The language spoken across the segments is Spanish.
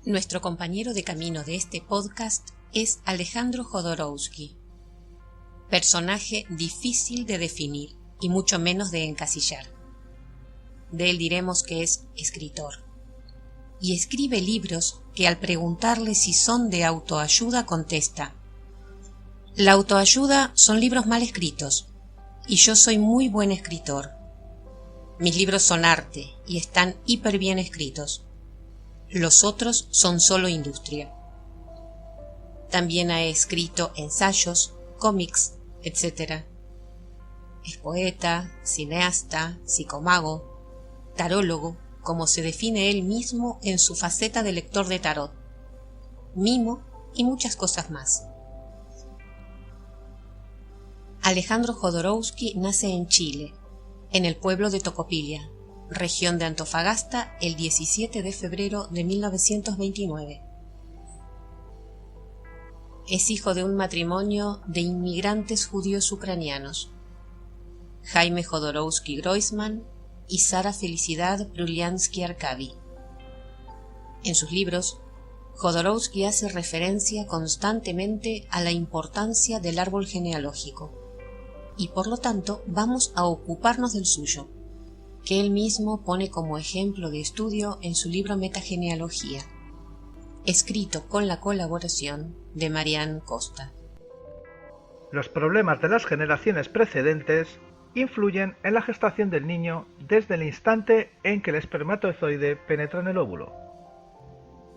Nuestro compañero de camino de este podcast es Alejandro Jodorowsky, personaje difícil de definir y mucho menos de encasillar. De él diremos que es escritor, y escribe libros que al preguntarle si son de autoayuda contesta: la autoayuda son libros mal escritos, y yo soy muy buen escritor. Mis libros son arte y están hiper bien escritos. Los otros son solo industria. También ha escrito ensayos, cómics, etc. Es poeta, cineasta, psicomago, tarólogo, como se define él mismo en su faceta de lector de tarot, mimo y muchas cosas más. Alejandro Jodorowsky nace en Chile, en el pueblo de Tocopilla, región de Antofagasta, el 17 de febrero de 1929. Es hijo de un matrimonio de inmigrantes judíos ucranianos, Jaime Jodorowsky Groisman y Sara Felicidad Bruliansky Arkavi. En sus libros, Jodorowsky hace referencia constantemente a la importancia del árbol genealógico, y por lo tanto vamos a ocuparnos del suyo, que él mismo pone como ejemplo de estudio en su libro Metagenealogía, escrito con la colaboración de Marianne Costa. Los problemas de las generaciones precedentes influyen en la gestación del niño desde el instante en que el espermatozoide penetra en el óvulo.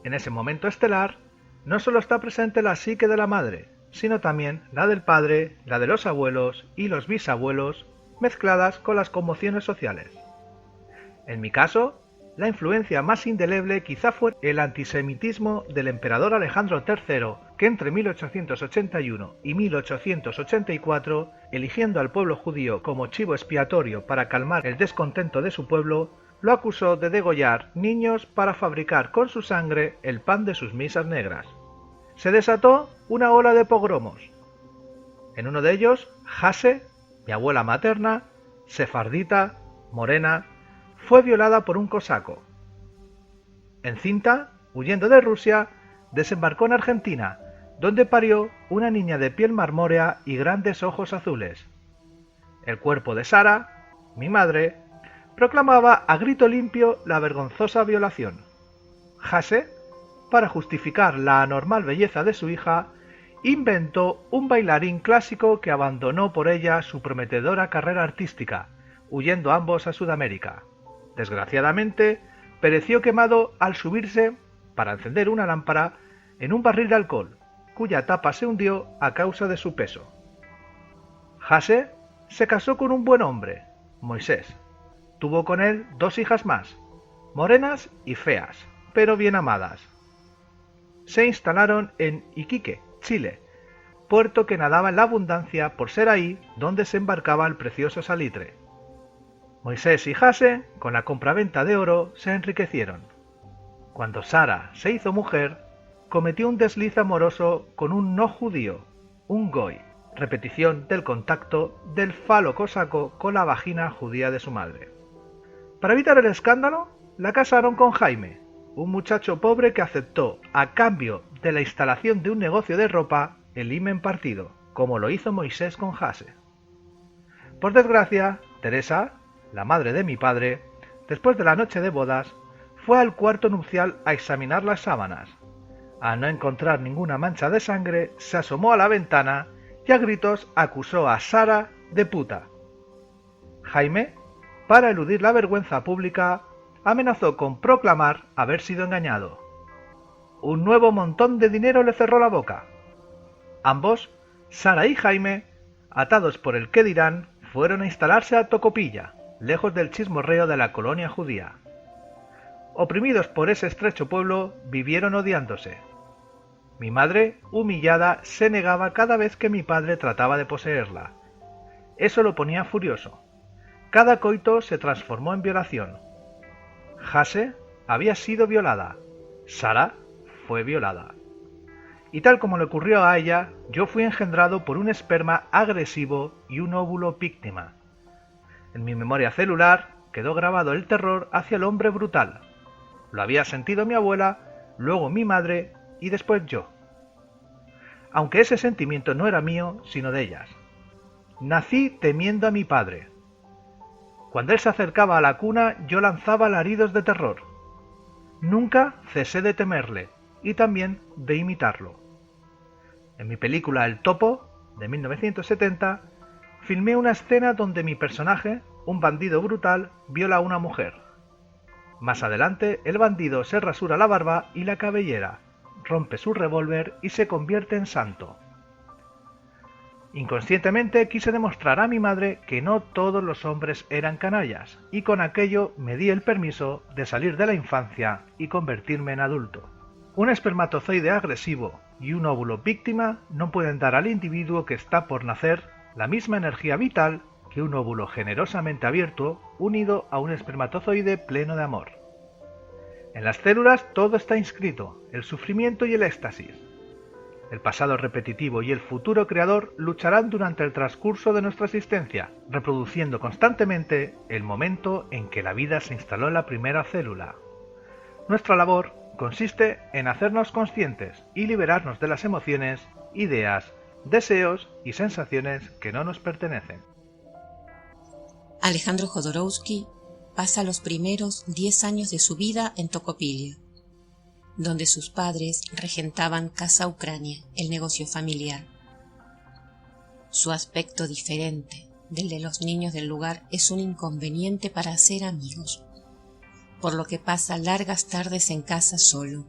En ese momento estelar, no solo está presente la psique de la madre, sino también la del padre, la de los abuelos y los bisabuelos, mezcladas con las conmociones sociales. En mi caso, la influencia más indeleble quizá fue el antisemitismo del emperador Alejandro III, que entre 1881 y 1884, eligiendo al pueblo judío como chivo expiatorio para calmar el descontento de su pueblo, lo acusó de degollar niños para fabricar con su sangre el pan de sus misas negras. Se desató una ola de pogromos. En uno de ellos, Hase, mi abuela materna, sefardita, morena, fue violada por un cosaco. Encinta, huyendo de Rusia, desembarcó en Argentina, donde parió una niña de piel marmórea y grandes ojos azules. El cuerpo de Sara, mi madre, proclamaba a grito limpio la vergonzosa violación. Hase, para justificar la anormal belleza de su hija, inventó un bailarín clásico que abandonó por ella su prometedora carrera artística, huyendo ambos a Sudamérica. Desgraciadamente, pereció quemado al subirse, para encender una lámpara, en un barril de alcohol, cuya tapa se hundió a causa de su peso. Hase se casó con un buen hombre, Moisés. Tuvo con él 2 hijas más, morenas y feas, pero bien amadas. Se instalaron en Iquique, Chile, puerto que nadaba en la abundancia por ser ahí donde se embarcaba el precioso salitre. Moisés y Hase, con la compraventa de oro, se enriquecieron. Cuando Sara se hizo mujer, cometió un desliz amoroso con un no judío, un goy, repetición del contacto del falo cosaco con la vagina judía de su madre. Para evitar el escándalo, la casaron con Jaime, un muchacho pobre que aceptó, a cambio de la instalación de un negocio de ropa, el himen partido, como lo hizo Moisés con Hase. Por desgracia, Teresa, la madre de mi padre, después de la noche de bodas, fue al cuarto nupcial a examinar las sábanas. Al no encontrar ninguna mancha de sangre, se asomó a la ventana y a gritos acusó a Sara de puta. Jaime, para eludir la vergüenza pública, amenazó con proclamar haber sido engañado. Un nuevo montón de dinero le cerró la boca. Ambos, Sara y Jaime, atados por el qué dirán, fueron a instalarse a Tocopilla, lejos del chismorreo de la colonia judía. Oprimidos por ese estrecho pueblo, vivieron odiándose. Mi madre, humillada, se negaba cada vez que mi padre trataba de poseerla. Eso lo ponía furioso. Cada coito se transformó en violación. Hase había sido violada. Sara fue violada. Y tal como le ocurrió a ella, yo fui engendrado por un esperma agresivo y un óvulo víctima. En mi memoria celular quedó grabado el terror hacia el hombre brutal. Lo había sentido mi abuela, luego mi madre y después yo. Aunque ese sentimiento no era mío, sino de ellas. Nací temiendo a mi padre. Cuando él se acercaba a la cuna, yo lanzaba alaridos de terror. Nunca cesé de temerle y también de imitarlo. En mi película El Topo, de 1970, filmé una escena donde mi personaje, un bandido brutal, viola a una mujer. Más adelante, el bandido se rasura la barba y la cabellera, rompe su revólver y se convierte en santo. Inconscientemente quise demostrar a mi madre que no todos los hombres eran canallas, y con aquello me di el permiso de salir de la infancia y convertirme en adulto. Un espermatozoide agresivo y un óvulo víctima no pueden dar al individuo que está por nacer la misma energía vital que un óvulo generosamente abierto unido a un espermatozoide pleno de amor. En las células todo está inscrito, el sufrimiento y el éxtasis. El pasado repetitivo y el futuro creador lucharán durante el transcurso de nuestra existencia, reproduciendo constantemente el momento en que la vida se instaló en la primera célula. Nuestra labor consiste en hacernos conscientes y liberarnos de las emociones, ideas, deseos y sensaciones que no nos pertenecen. Alejandro Jodorowsky pasa los primeros 10 años de su vida en Tocopilla, donde sus padres regentaban Casa Ucrania, el negocio familiar. Su aspecto diferente del de los niños del lugar es un inconveniente para hacer amigos, por lo que pasa largas tardes en casa solo.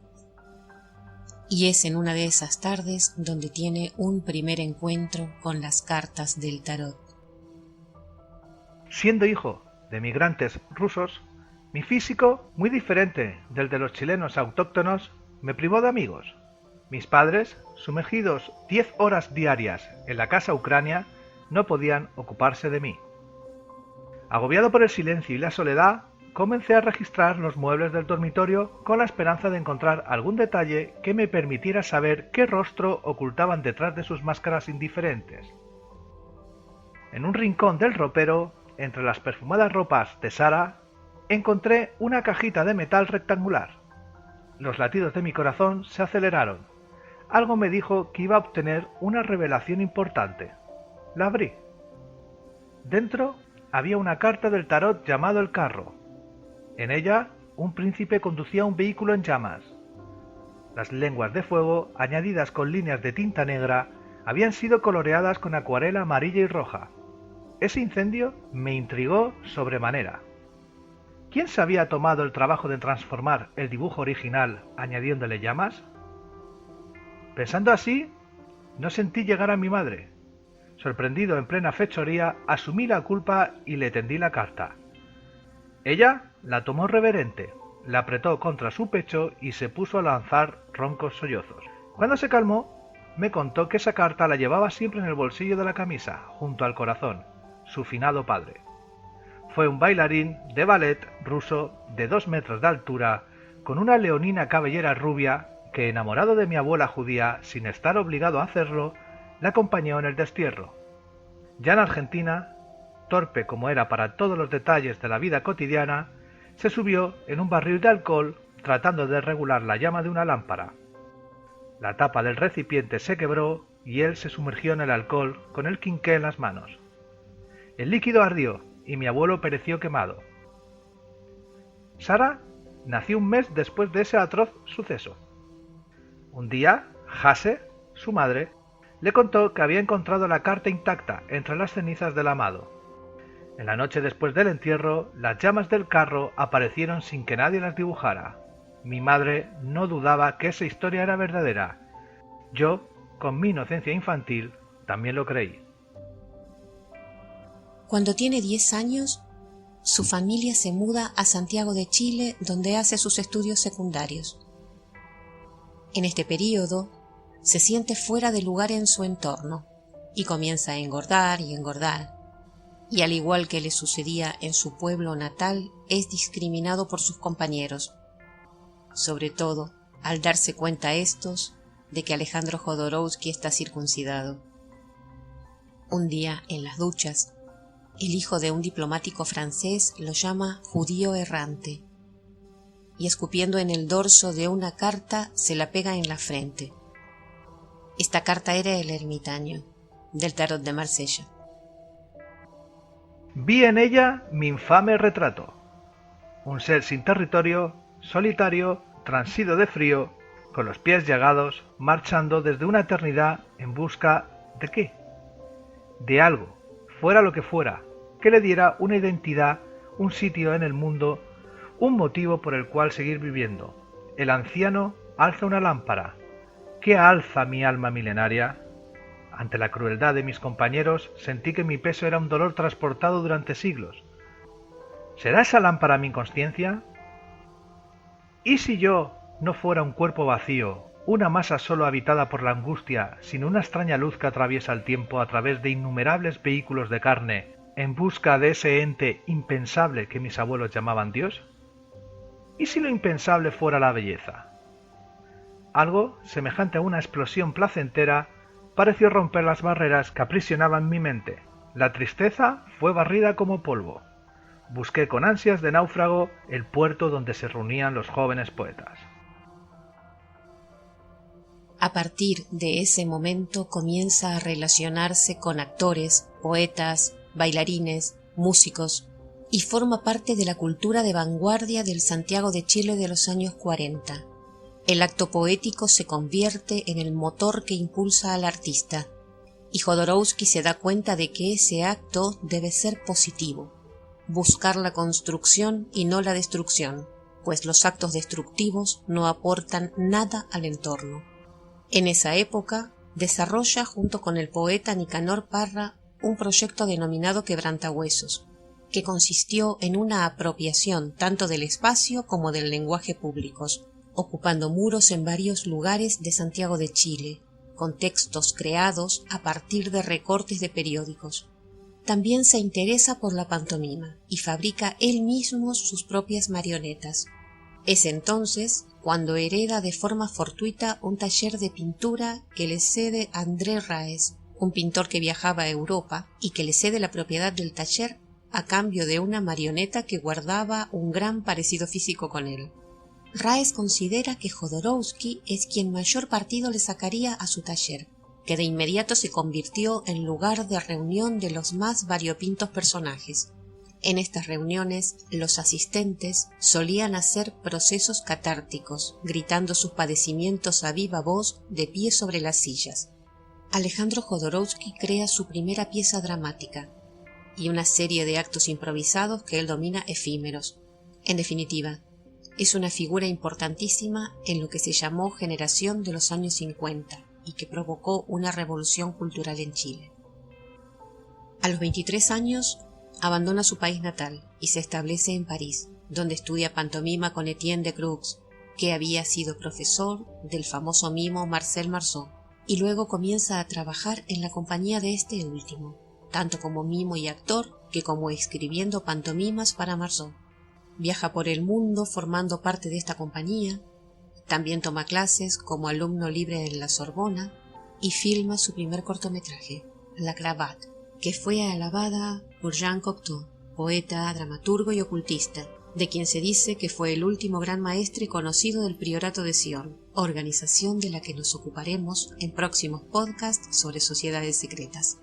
Y es en una de esas tardes donde tiene un primer encuentro con las cartas del tarot. Siendo hijo de migrantes rusos, mi físico, muy diferente del de los chilenos autóctonos, me privó de amigos. Mis padres, sumergidos 10 horas diarias en la Casa Ucrania, no podían ocuparse de mí. Agobiado por el silencio y la soledad, comencé a registrar los muebles del dormitorio con la esperanza de encontrar algún detalle que me permitiera saber qué rostro ocultaban detrás de sus máscaras indiferentes. En un rincón del ropero, entre las perfumadas ropas de Sara, encontré una cajita de metal rectangular. Los latidos de mi corazón se aceleraron. Algo me dijo que iba a obtener una revelación importante. La abrí. Dentro había una carta del tarot llamado El Carro. En ella, un príncipe conducía un vehículo en llamas. Las lenguas de fuego, añadidas con líneas de tinta negra, habían sido coloreadas con acuarela amarilla y roja. Ese incendio me intrigó sobremanera. ¿Quién se había tomado el trabajo de transformar el dibujo original añadiéndole llamas? Pensando así, no sentí llegar a mi madre. Sorprendido en plena fechoría, asumí la culpa y le tendí la carta. Ella la tomó reverente, la apretó contra su pecho y se puso a lanzar roncos sollozos. Cuando se calmó, me contó que esa carta la llevaba siempre en el bolsillo de la camisa, junto al corazón, su finado padre. Fue un bailarín de ballet ruso de 2 metros de altura, con una leonina cabellera rubia, que, enamorado de mi abuela judía, sin estar obligado a hacerlo, la acompañó en el destierro. Ya en Argentina, torpe como era para todos los detalles de la vida cotidiana, se subió en un barril de alcohol tratando de regular la llama de una lámpara. La tapa del recipiente se quebró y él se sumergió en el alcohol con el quinqué en las manos. El líquido ardió y mi abuelo pereció quemado. Sara nació un mes después de ese atroz suceso. Un día, Hase, su madre, le contó que había encontrado la carta intacta entre las cenizas del amado. En la noche después del entierro, las llamas del carro aparecieron sin que nadie las dibujara. Mi madre no dudaba que esa historia era verdadera. Yo, con mi inocencia infantil, también lo creí. Cuando tiene 10 años, su familia se muda a Santiago de Chile, donde hace sus estudios secundarios. En este período, se siente fuera de lugar en su entorno y comienza a engordar y engordar. Y al igual que le sucedía en su pueblo natal, es discriminado por sus compañeros, sobre todo al darse cuenta estos de que Alejandro Jodorowsky está circuncidado. Un día, en las duchas, el hijo de un diplomático francés lo llama judío errante, y escupiendo en el dorso de una carta se la pega en la frente. Esta carta era el ermitaño, del tarot de Marsella. Vi en ella mi infame retrato. Un ser sin territorio, solitario, transido de frío, con los pies llagados, marchando desde una eternidad en busca ¿de qué? De algo, fuera lo que fuera, que le diera una identidad, un sitio en el mundo, un motivo por el cual seguir viviendo. El anciano alza una lámpara. ¿Qué alza mi alma milenaria? Ante la crueldad de mis compañeros sentí que mi peso era un dolor transportado durante siglos. ¿Será esa lámpara mi inconsciencia? ¿Y si yo no fuera un cuerpo vacío, una masa solo habitada por la angustia, sin una extraña luz que atraviesa el tiempo a través de innumerables vehículos de carne, en busca de ese ente impensable que mis abuelos llamaban Dios? ¿Y si lo impensable fuera la belleza? Algo semejante a una explosión placentera pareció romper las barreras que aprisionaban mi mente. La tristeza fue barrida como polvo. Busqué con ansias de náufrago el puerto donde se reunían los jóvenes poetas. A partir de ese momento comienza a relacionarse con actores, poetas, bailarines, músicos, y forma parte de la cultura de vanguardia del Santiago de Chile de los años 40. El acto poético se convierte en el motor que impulsa al artista, y Jodorowsky se da cuenta de que ese acto debe ser positivo, buscar la construcción y no la destrucción, pues los actos destructivos no aportan nada al entorno. En esa época, desarrolla junto con el poeta Nicanor Parra un proyecto denominado Quebrantahuesos, que consistió en una apropiación tanto del espacio como del lenguaje públicos, ocupando muros en varios lugares de Santiago de Chile, con textos creados a partir de recortes de periódicos. También se interesa por la pantomima y fabrica él mismo sus propias marionetas. Es entonces cuando hereda de forma fortuita un taller de pintura que le cede André Raes, un pintor que viajaba a Europa y que le cede la propiedad del taller a cambio de una marioneta que guardaba un gran parecido físico con él. Raes considera que Jodorowsky es quien mayor partido le sacaría a su taller, que de inmediato se convirtió en lugar de reunión de los más variopintos personajes. En estas reuniones, los asistentes solían hacer procesos catárticos, gritando sus padecimientos a viva voz de pie sobre las sillas. Alejandro Jodorowsky crea su primera pieza dramática y una serie de actos improvisados que él domina efímeros. En definitiva, es una figura importantísima en lo que se llamó generación de los años 50 y que provocó una revolución cultural en Chile. A los 23 años, abandona su país natal y se establece en París, donde estudia pantomima con Etienne de Croux, que había sido profesor del famoso mimo Marcel Marceau, y luego comienza a trabajar en la compañía de este último, tanto como mimo y actor que como escribiendo pantomimas para Marceau. Viaja por el mundo formando parte de esta compañía, también toma clases como alumno libre en la Sorbona y filma su primer cortometraje, La Cravate, que fue alabada por Jean Cocteau, poeta, dramaturgo y ocultista, de quien se dice que fue el último gran maestre conocido del Priorato de Sion, organización de la que nos ocuparemos en próximos podcasts sobre sociedades secretas.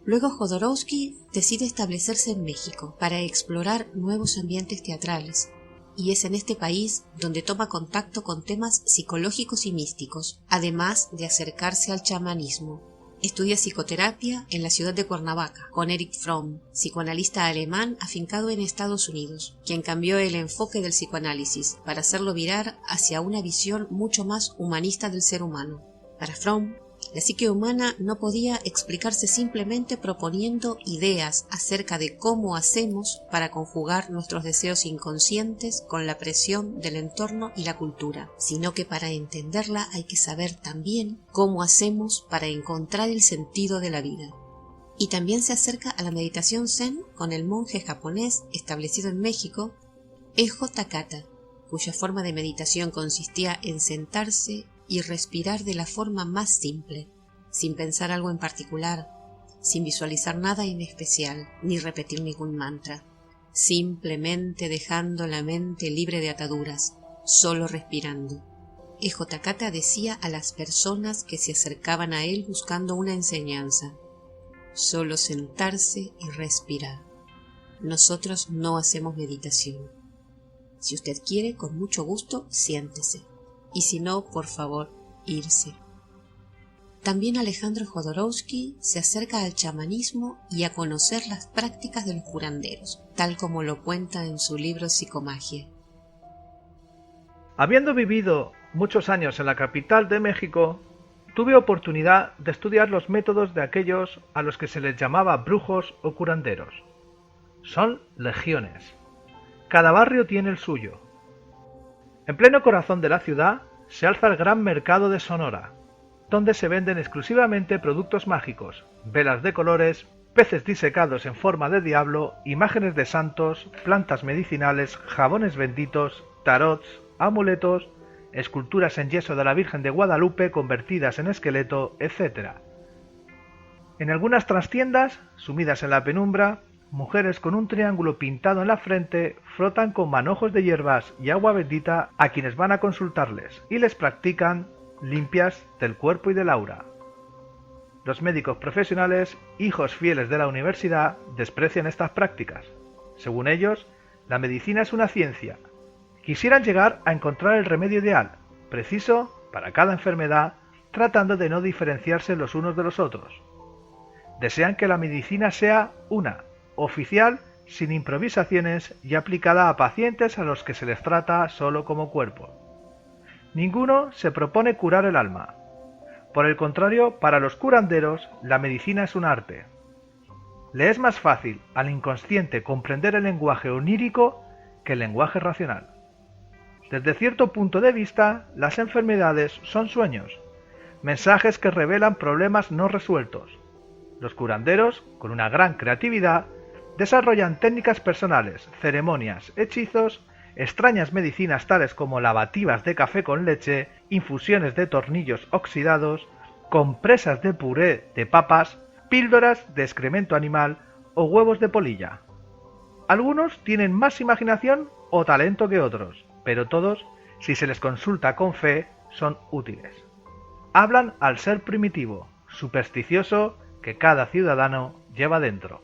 Luego Jodorowsky decide establecerse en México para explorar nuevos ambientes teatrales, y es en este país donde toma contacto con temas psicológicos y místicos, además de acercarse al chamanismo. Estudia psicoterapia en la ciudad de Cuernavaca con Erich Fromm, psicoanalista alemán afincado en Estados Unidos, quien cambió el enfoque del psicoanálisis para hacerlo virar hacia una visión mucho más humanista del ser humano. Para Fromm, la psique humana no podía explicarse simplemente proponiendo ideas acerca de cómo hacemos para conjugar nuestros deseos inconscientes con la presión del entorno y la cultura, sino que para entenderla hay que saber también cómo hacemos para encontrar el sentido de la vida. Y también se acerca a la meditación zen con el monje japonés establecido en México, Ejo Takata, cuya forma de meditación consistía en sentarse y respirar de la forma más simple, sin pensar algo en particular, sin visualizar nada en especial, ni repetir ningún mantra, simplemente dejando la mente libre de ataduras, solo respirando. E.J. Cata decía a las personas que se acercaban a él buscando una enseñanza: solo sentarse y respirar. Nosotros no hacemos meditación. Si usted quiere, con mucho gusto, siéntese. Y si no, por favor, irse. También Alejandro Jodorowsky se acerca al chamanismo y a conocer las prácticas de los curanderos, tal como lo cuenta en su libro Psicomagia. Habiendo vivido muchos años en la capital de México, tuve oportunidad de estudiar los métodos de aquellos a los que se les llamaba brujos o curanderos. Son legiones. Cada barrio tiene el suyo. En pleno corazón de la ciudad se alza el gran mercado de Sonora, donde se venden exclusivamente productos mágicos, velas de colores, peces disecados en forma de diablo, imágenes de santos, plantas medicinales, jabones benditos, tarots, amuletos, esculturas en yeso de la Virgen de Guadalupe convertidas en esqueleto, etc. En algunas trastiendas, sumidas en la penumbra, mujeres con un triángulo pintado en la frente frotan con manojos de hierbas y agua bendita a quienes van a consultarles y les practican limpias del cuerpo y del aura. Los médicos profesionales, hijos fieles de la universidad, desprecian estas prácticas. Según ellos, la medicina es una ciencia. Quisieran llegar a encontrar el remedio ideal, preciso para cada enfermedad, tratando de no diferenciarse los unos de los otros. Desean que la medicina sea una, oficial, sin improvisaciones y aplicada a pacientes a los que se les trata solo como cuerpo. Ninguno se propone curar el alma. Por el contrario, para los curanderos, la medicina es un arte. Le es más fácil al inconsciente comprender el lenguaje onírico que el lenguaje racional. Desde cierto punto de vista, las enfermedades son sueños, mensajes que revelan problemas no resueltos. Los curanderos, con una gran creatividad, desarrollan técnicas personales, ceremonias, hechizos, extrañas medicinas tales como lavativas de café con leche, infusiones de tornillos oxidados, compresas de puré de papas, píldoras de excremento animal o huevos de polilla. Algunos tienen más imaginación o talento que otros, pero todos, si se les consulta con fe, son útiles. Hablan al ser primitivo, supersticioso, que cada ciudadano lleva dentro.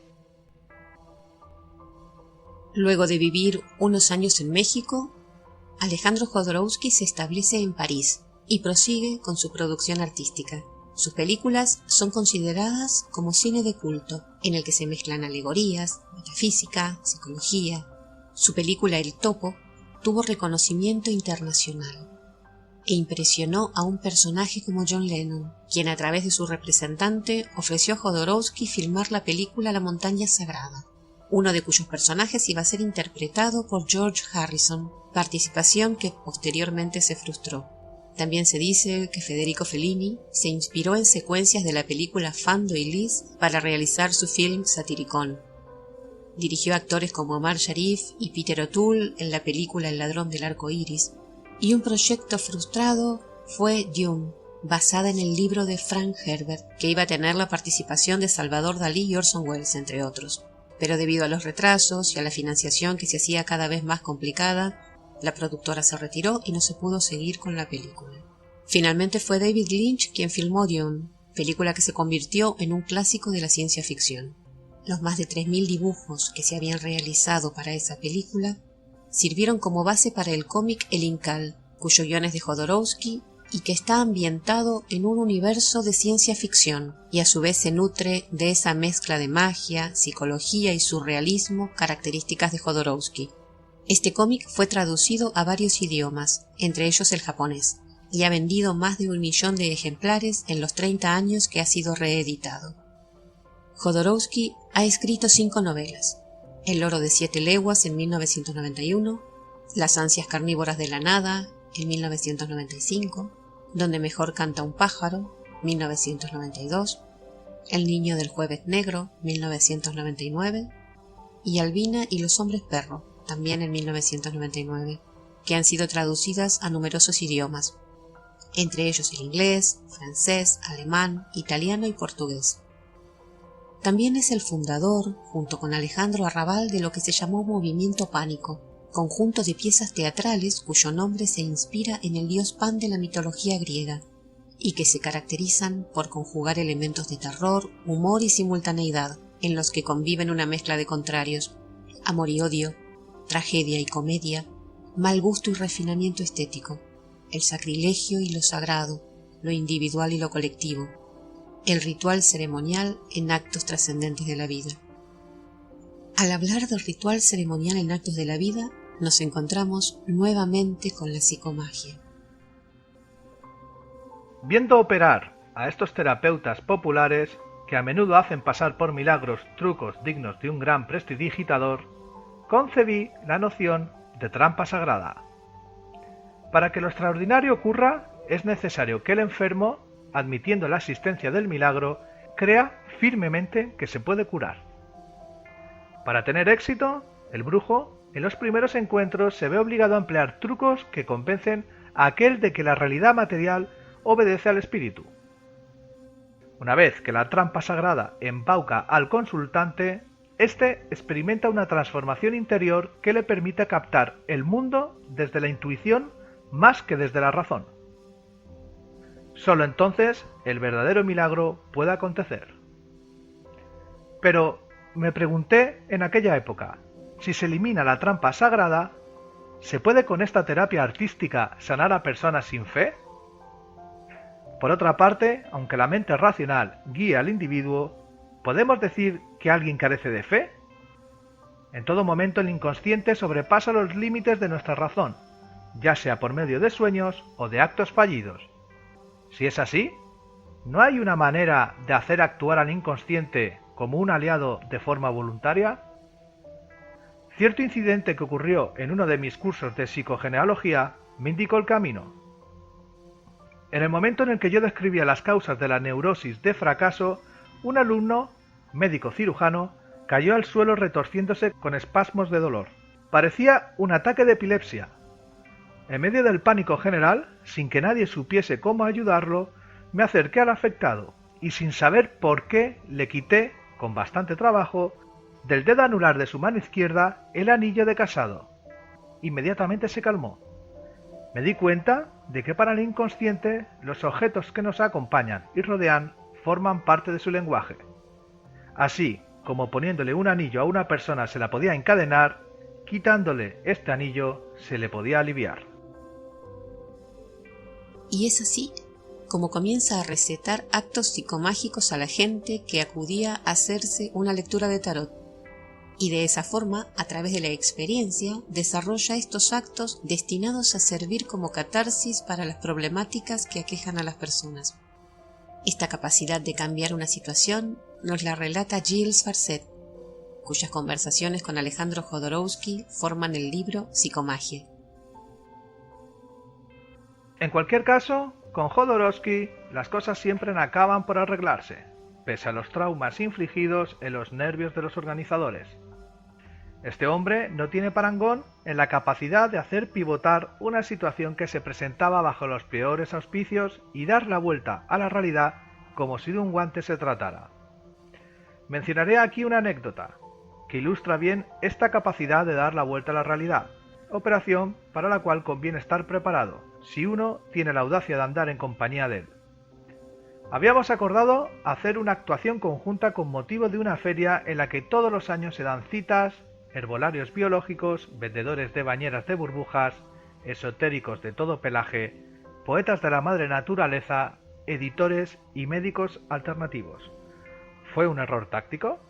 Luego de vivir unos años en México, Alejandro Jodorowsky se establece en París y prosigue con su producción artística. Sus películas son consideradas como cine de culto, en el que se mezclan alegorías, metafísica, psicología. Su película El Topo tuvo reconocimiento internacional e impresionó a un personaje como John Lennon, quien a través de su representante ofreció a Jodorowsky filmar la película La Montaña Sagrada, uno de cuyos personajes iba a ser interpretado por George Harrison, participación que posteriormente se frustró. También se dice que Federico Fellini se inspiró en secuencias de la película Fando y Lis para realizar su film Satiricón. Dirigió a actores como Omar Sharif y Peter O'Toole en la película El ladrón del arco iris, y un proyecto frustrado fue Dune, basada en el libro de Frank Herbert, que iba a tener la participación de Salvador Dalí y Orson Welles, entre otros. Pero debido a los retrasos y a la financiación que se hacía cada vez más complicada, la productora se retiró y no se pudo seguir con la película. Finalmente fue David Lynch quien filmó Dune, película que se convirtió en un clásico de la ciencia ficción. Los más de 3.000 dibujos que se habían realizado para esa película sirvieron como base para el cómic El Incal, cuyo guion es de Jodorowsky y que está ambientado en un universo de ciencia ficción y a su vez se nutre de esa mezcla de magia, psicología y surrealismo características de Jodorowsky. Este cómic fue traducido a varios idiomas, entre ellos el japonés, y ha vendido más de 1 millón de ejemplares en los 30 años que ha sido reeditado. Jodorowsky ha escrito 5 novelas: El loro de 7 leguas en 1991, Las ansias carnívoras de la nada en 1995, Donde mejor canta un pájaro, 1992, El niño del jueves negro, 1999, y Albina y los hombres perro, también en 1999, que han sido traducidas a numerosos idiomas, entre ellos el inglés, francés, alemán, italiano y portugués. También es el fundador, junto con Alejandro Arrabal, de lo que se llamó Movimiento Pánico, conjunto de piezas teatrales cuyo nombre se inspira en el dios Pan de la mitología griega, y que se caracterizan por conjugar elementos de terror, humor y simultaneidad, en los que conviven una mezcla de contrarios, amor y odio, tragedia y comedia, mal gusto y refinamiento estético, el sacrilegio y lo sagrado, lo individual y lo colectivo, el ritual ceremonial en actos trascendentes de la vida. Al hablar del ritual ceremonial en actos de la vida, nos encontramos nuevamente con la psicomagia. Viendo operar a estos terapeutas populares, que a menudo hacen pasar por milagros trucos dignos de un gran prestidigitador, concebí la noción de trampa sagrada. Para que lo extraordinario ocurra, es necesario que el enfermo, admitiendo la existencia del milagro, crea firmemente que se puede curar. Para tener éxito, el brujo, en los primeros encuentros, se ve obligado a emplear trucos que convencen a aquel de que la realidad material obedece al espíritu. Una vez que la trampa sagrada embauca al consultante, éste experimenta una transformación interior que le permite captar el mundo desde la intuición más que desde la razón. Solo entonces el verdadero milagro puede acontecer. Pero me pregunté en aquella época, si se elimina la trampa sagrada, ¿se puede con esta terapia artística sanar a personas sin fe? Por otra parte, aunque la mente racional guíe al individuo, ¿podemos decir que alguien carece de fe? En todo momento el inconsciente sobrepasa los límites de nuestra razón, ya sea por medio de sueños o de actos fallidos. Si es así, ¿no hay una manera de hacer actuar al inconsciente como un aliado de forma voluntaria? Cierto incidente que ocurrió en uno de mis cursos de psicogenealogía me indicó el camino. En el momento en el que yo describía las causas de la neurosis de fracaso, un alumno, médico cirujano, cayó al suelo retorciéndose con espasmos de dolor. Parecía un ataque de epilepsia. En medio del pánico general, sin que nadie supiese cómo ayudarlo, me acerqué al afectado y sin saber por qué le quité, con bastante trabajo, del dedo anular de su mano izquierda el anillo de casado. Inmediatamente se calmó. Me di cuenta de que para el inconsciente los objetos que nos acompañan y rodean forman parte de su lenguaje. Así como poniéndole un anillo a una persona se la podía encadenar, quitándole este anillo se le podía aliviar. Y es así como comienza a recetar actos psicomágicos a la gente que acudía a hacerse una lectura de tarot. Y de esa forma, a través de la experiencia, desarrolla estos actos destinados a servir como catarsis para las problemáticas que aquejan a las personas. Esta capacidad de cambiar una situación nos la relata Gilles Farset, cuyas conversaciones con Alejandro Jodorowsky forman el libro Psicomagia. En cualquier caso, con Jodorowsky las cosas siempre acaban por arreglarse, pese a los traumas infligidos en los nervios de los organizadores. Este hombre no tiene parangón en la capacidad de hacer pivotar una situación que se presentaba bajo los peores auspicios y dar la vuelta a la realidad como si de un guante se tratara. Mencionaré aquí una anécdota que ilustra bien esta capacidad de dar la vuelta a la realidad, operación para la cual conviene estar preparado, si uno tiene la audacia de andar en compañía de él. Habíamos acordado hacer una actuación conjunta con motivo de una feria en la que todos los años se dan citas, herbolarios biológicos, vendedores de bañeras de burbujas, esotéricos de todo pelaje, poetas de la madre naturaleza, editores y médicos alternativos. ¿Fue un error táctico?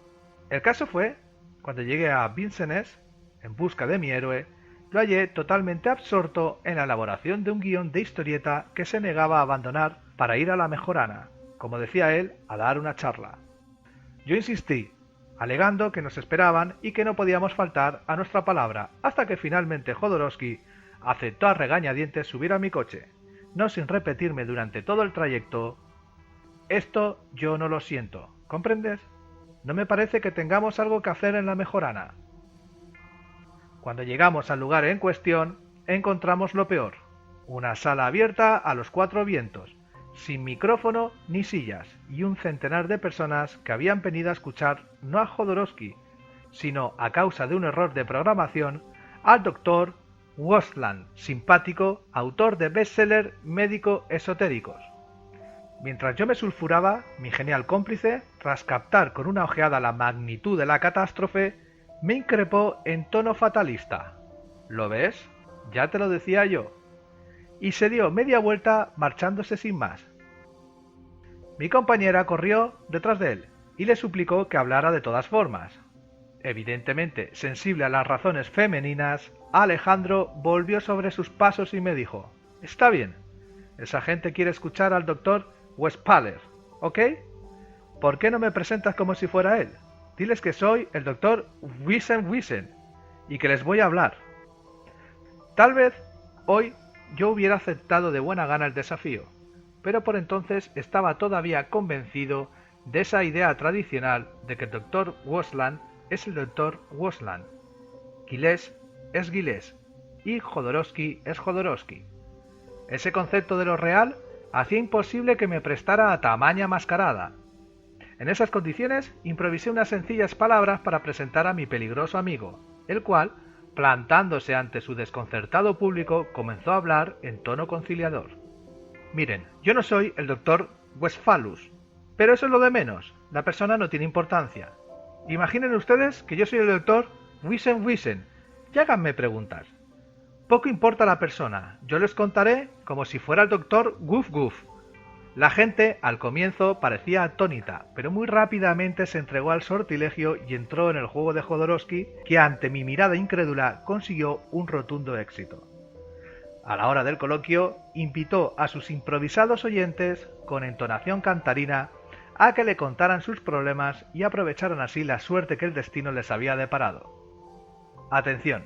El caso fue, cuando llegué a Vincennes, en busca de mi héroe, lo hallé totalmente absorto en la elaboración de un guión de historieta que se negaba a abandonar para ir a la Mejorana, como decía él, a dar una charla. Yo insistí, alegando que nos esperaban y que no podíamos faltar a nuestra palabra, hasta que finalmente Jodorowsky aceptó a regañadientes subir a mi coche, no sin repetirme durante todo el trayecto: «Esto yo no lo siento, ¿comprendes? No me parece que tengamos algo que hacer en la Mejorana». Cuando llegamos al lugar en cuestión, encontramos lo peor: una sala abierta a los cuatro vientos, sin micrófono ni sillas, y un centenar de personas que habían venido a escuchar no a Jodorowsky, sino a causa de un error de programación, al Dr. Wosland, simpático, autor de bestseller médico esotéricos. Mientras yo me sulfuraba, mi genial cómplice, tras captar con una ojeada la magnitud de la catástrofe, me increpó en tono fatalista. ¿Lo ves? Ya te lo decía yo. Y se dio media vuelta marchándose sin más. Mi compañera corrió detrás de él y le suplicó que hablara de todas formas. Evidentemente sensible a las razones femeninas, Alejandro volvió sobre sus pasos y me dijo: «Está bien, esa gente quiere escuchar al doctor Westphaler, ¿ok? ¿Por qué no me presentas como si fuera él? Diles que soy el doctor Wiesen y que les voy a hablar». Tal vez hoy yo hubiera aceptado de buena gana el desafío, pero por entonces estaba todavía convencido de esa idea tradicional de que el doctor Wosland es el doctor Wosland, Giles es Giles y Jodorowsky es Jodorowsky. Ese concepto de lo real hacía imposible que me prestara a tamaña mascarada. En esas condiciones improvisé unas sencillas palabras para presentar a mi peligroso amigo, el cual, plantándose ante su desconcertado público, comenzó a hablar en tono conciliador. «Miren, yo no soy el doctor Westphalus, pero eso es lo de menos, la persona no tiene importancia. Imaginen ustedes que yo soy el doctor Wiesen, y háganme preguntas. Poco importa la persona, yo les contaré como si fuera el doctor Goof. La gente al comienzo parecía atónita, pero muy rápidamente se entregó al sortilegio y entró en el juego de Jodorowsky, que ante mi mirada incrédula consiguió un rotundo éxito. A la hora del coloquio, invitó a sus improvisados oyentes, con entonación cantarina, a que le contaran sus problemas y aprovecharan así la suerte que el destino les había deparado. Atención,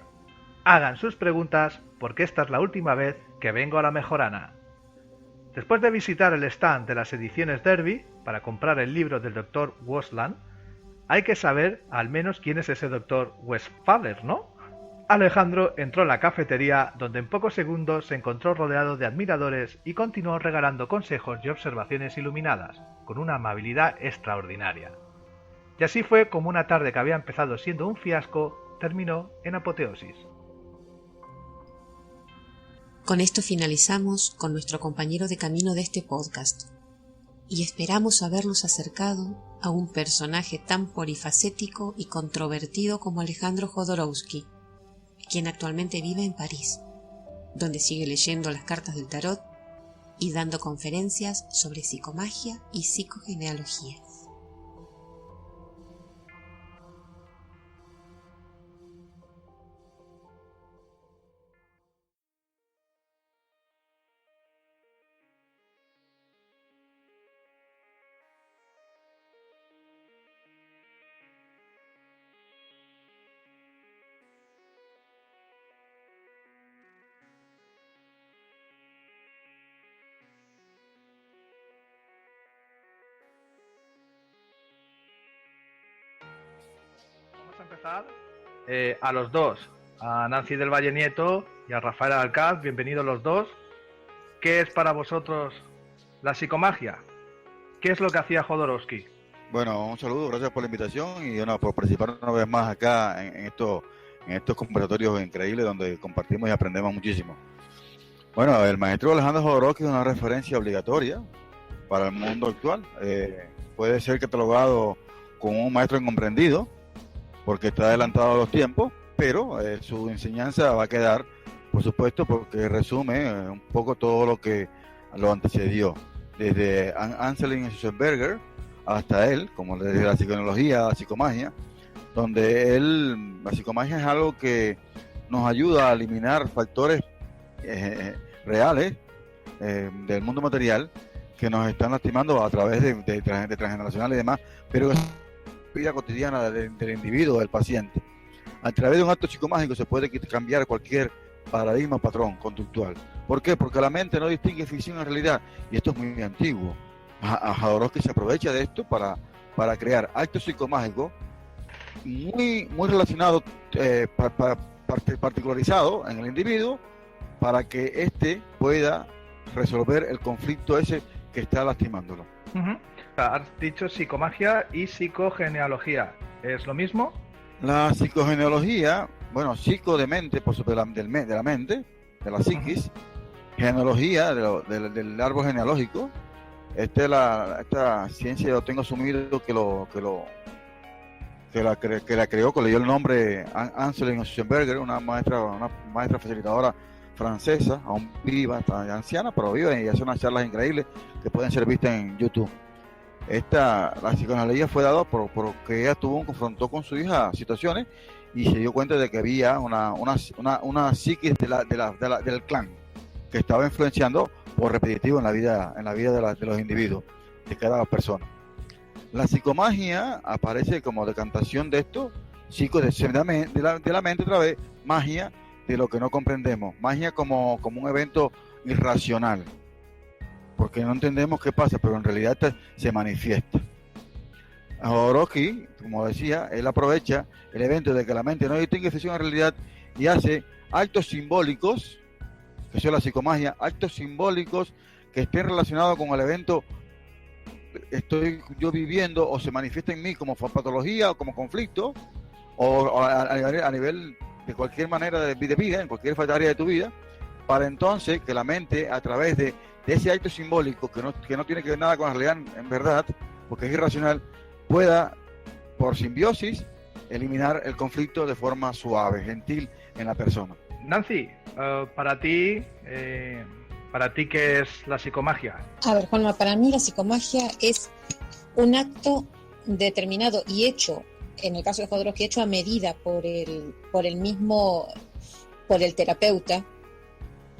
hagan sus preguntas porque esta es la última vez que vengo a la Mejorana. Después de visitar el stand de las ediciones Derby para comprar el libro del Dr. Wosland, hay que saber al menos quién es ese Dr. Westphaler, ¿no? Alejandro entró en la cafetería, donde en pocos segundos se encontró rodeado de admiradores y continuó regalando consejos y observaciones iluminadas, con una amabilidad extraordinaria. Y así fue como una tarde que había empezado siendo un fiasco, terminó en apoteosis. Con esto finalizamos con nuestro compañero de camino de este podcast, y esperamos habernos acercado a un personaje tan polifacético y controvertido como Alejandro Jodorowsky, quien actualmente vive en París, donde sigue leyendo las cartas del tarot y dando conferencias sobre psicomagia y psicogenealogía. Vamos a empezar a los dos, a Nancy del Valle Nieto y a Rafael Alcaz, bienvenidos los dos. ¿Qué es para vosotros la psicomagia? ¿Qué es lo que hacía Jodorowsky? Bueno, un saludo, gracias por la invitación y por participar una vez más acá en estos conversatorios increíbles donde compartimos y aprendemos muchísimo. Bueno, el maestro Alejandro Jodorowsky es una referencia obligatoria para el mundo actual. Puede ser catalogado como un maestro incomprendido porque está adelantado a los tiempos, pero su enseñanza va a quedar, por supuesto, porque resume un poco todo lo que lo antecedió, desde Anselm Schwarzenberger hasta él, como desde la psiconología, la psicomagia, donde la psicomagia es algo que nos ayuda a eliminar factores reales del mundo material que nos están lastimando a través de transgeneracional y demás, pero es la vida cotidiana del individuo, del paciente. A través de un acto psicomágico se puede cambiar cualquier paradigma o patrón conductual. ¿Por qué? Porque la mente no distingue ficción en realidad, y esto es muy antiguo. Jodorowsky se aprovecha de esto para crear actos psicomágicos muy relacionados, particularizados en el individuo, para que éste pueda resolver el conflicto ese que está lastimándolo. Has dicho psicomagia y psicogenealogía. ¿Es lo mismo? La psicogenealogía, bueno, psico de mente, por supuesto, de la mente, de la psiquis, genealogía del árbol genealógico. Esta ciencia yo tengo asumido que la creó, que le dio el nombre Anselm Schönberger, una maestra facilitadora francesa, aún viva, está anciana, pero vive y hace unas charlas increíbles que pueden ser vistas en YouTube. La psicogenealogía fue dada porque ella confrontó con su hija situaciones y se dio cuenta de que había una psiquis del clan que estaba influenciando por repetitivo en la vida de los individuos, de cada persona. La psicomagia aparece como decantación de esto, psico de la mente otra vez, magia de lo que no comprendemos, magia como un evento irracional, porque no entendemos qué pasa, pero en realidad se manifiesta. Jodorowsky, como decía, él aprovecha el evento de que la mente no distingue ficción en realidad y hace actos simbólicos, que son la psicomagia, actos simbólicos que estén relacionados con el evento estoy yo viviendo o se manifiesta en mí como patología o como conflicto o a nivel de cualquier manera de vida, en cualquier área de tu vida, para entonces que la mente a través de ese acto simbólico que no tiene que ver nada con la realidad en verdad, porque es irracional, pueda por simbiosis eliminar el conflicto de forma suave, gentil en la persona. Nancy, para ti, ¿qué es la psicomagia? A ver, Juanma, para mí la psicomagia es un acto determinado y hecho, en el caso de Jodorowsky, hecho a medida por el terapeuta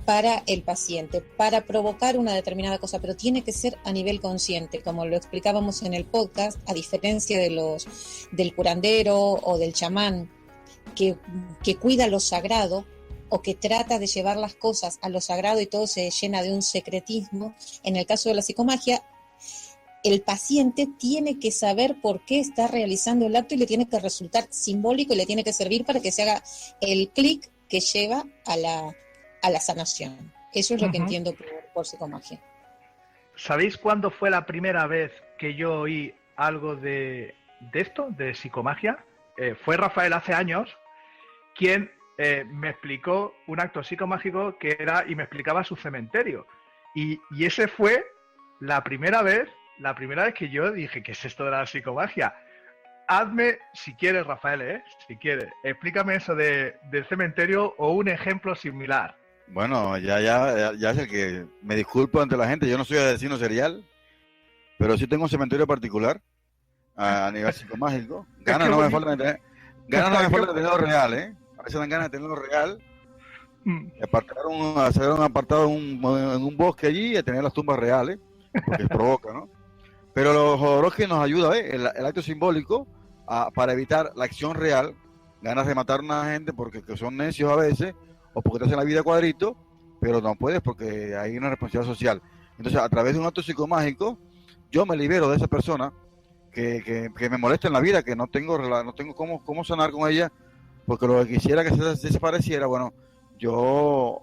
para el paciente, para provocar una determinada cosa, pero tiene que ser a nivel consciente, como lo explicábamos en el podcast, a diferencia del curandero o del chamán, que cuida lo sagrado, o que trata de llevar las cosas a lo sagrado y todo se llena de un secretismo. En el caso de la psicomagia, el paciente tiene que saber por qué está realizando el acto y le tiene que resultar simbólico y le tiene que servir para que se haga el clic que lleva a la sanación. Eso es lo que entiendo por psicomagia. ¿Sabéis cuándo fue la primera vez que yo oí algo de esto, de psicomagia? Fue Rafael hace años quien me explicó un acto psicomágico que era, y me explicaba su cementerio. Y ese fue la primera vez que yo dije, ¿qué es esto de la psicomagia? Hazme, si quieres, Rafael, si quieres, explícame eso del cementerio o un ejemplo similar. Bueno, ya es el que me disculpo ante la gente, yo no soy asesino serial, pero sí tengo un cementerio particular a nivel psicomágico. Ganas no me faltan de tenerlo real, A veces dan ganas de tenerlo real. Hacer un apartado en un bosque allí y tener las tumbas reales, porque provoca, ¿no? Pero los Jodorowsky nos ayuda, el acto simbólico para evitar la acción real, ganas de matar a una gente porque que son necios a veces, o porque te hacen la vida cuadrito, pero no puedes porque hay una responsabilidad social. Entonces, a través de un acto psicomágico, yo me libero de esa persona que me molesta en la vida, que no tengo cómo sanar con ella, porque lo que quisiera que se desapareciera, bueno, yo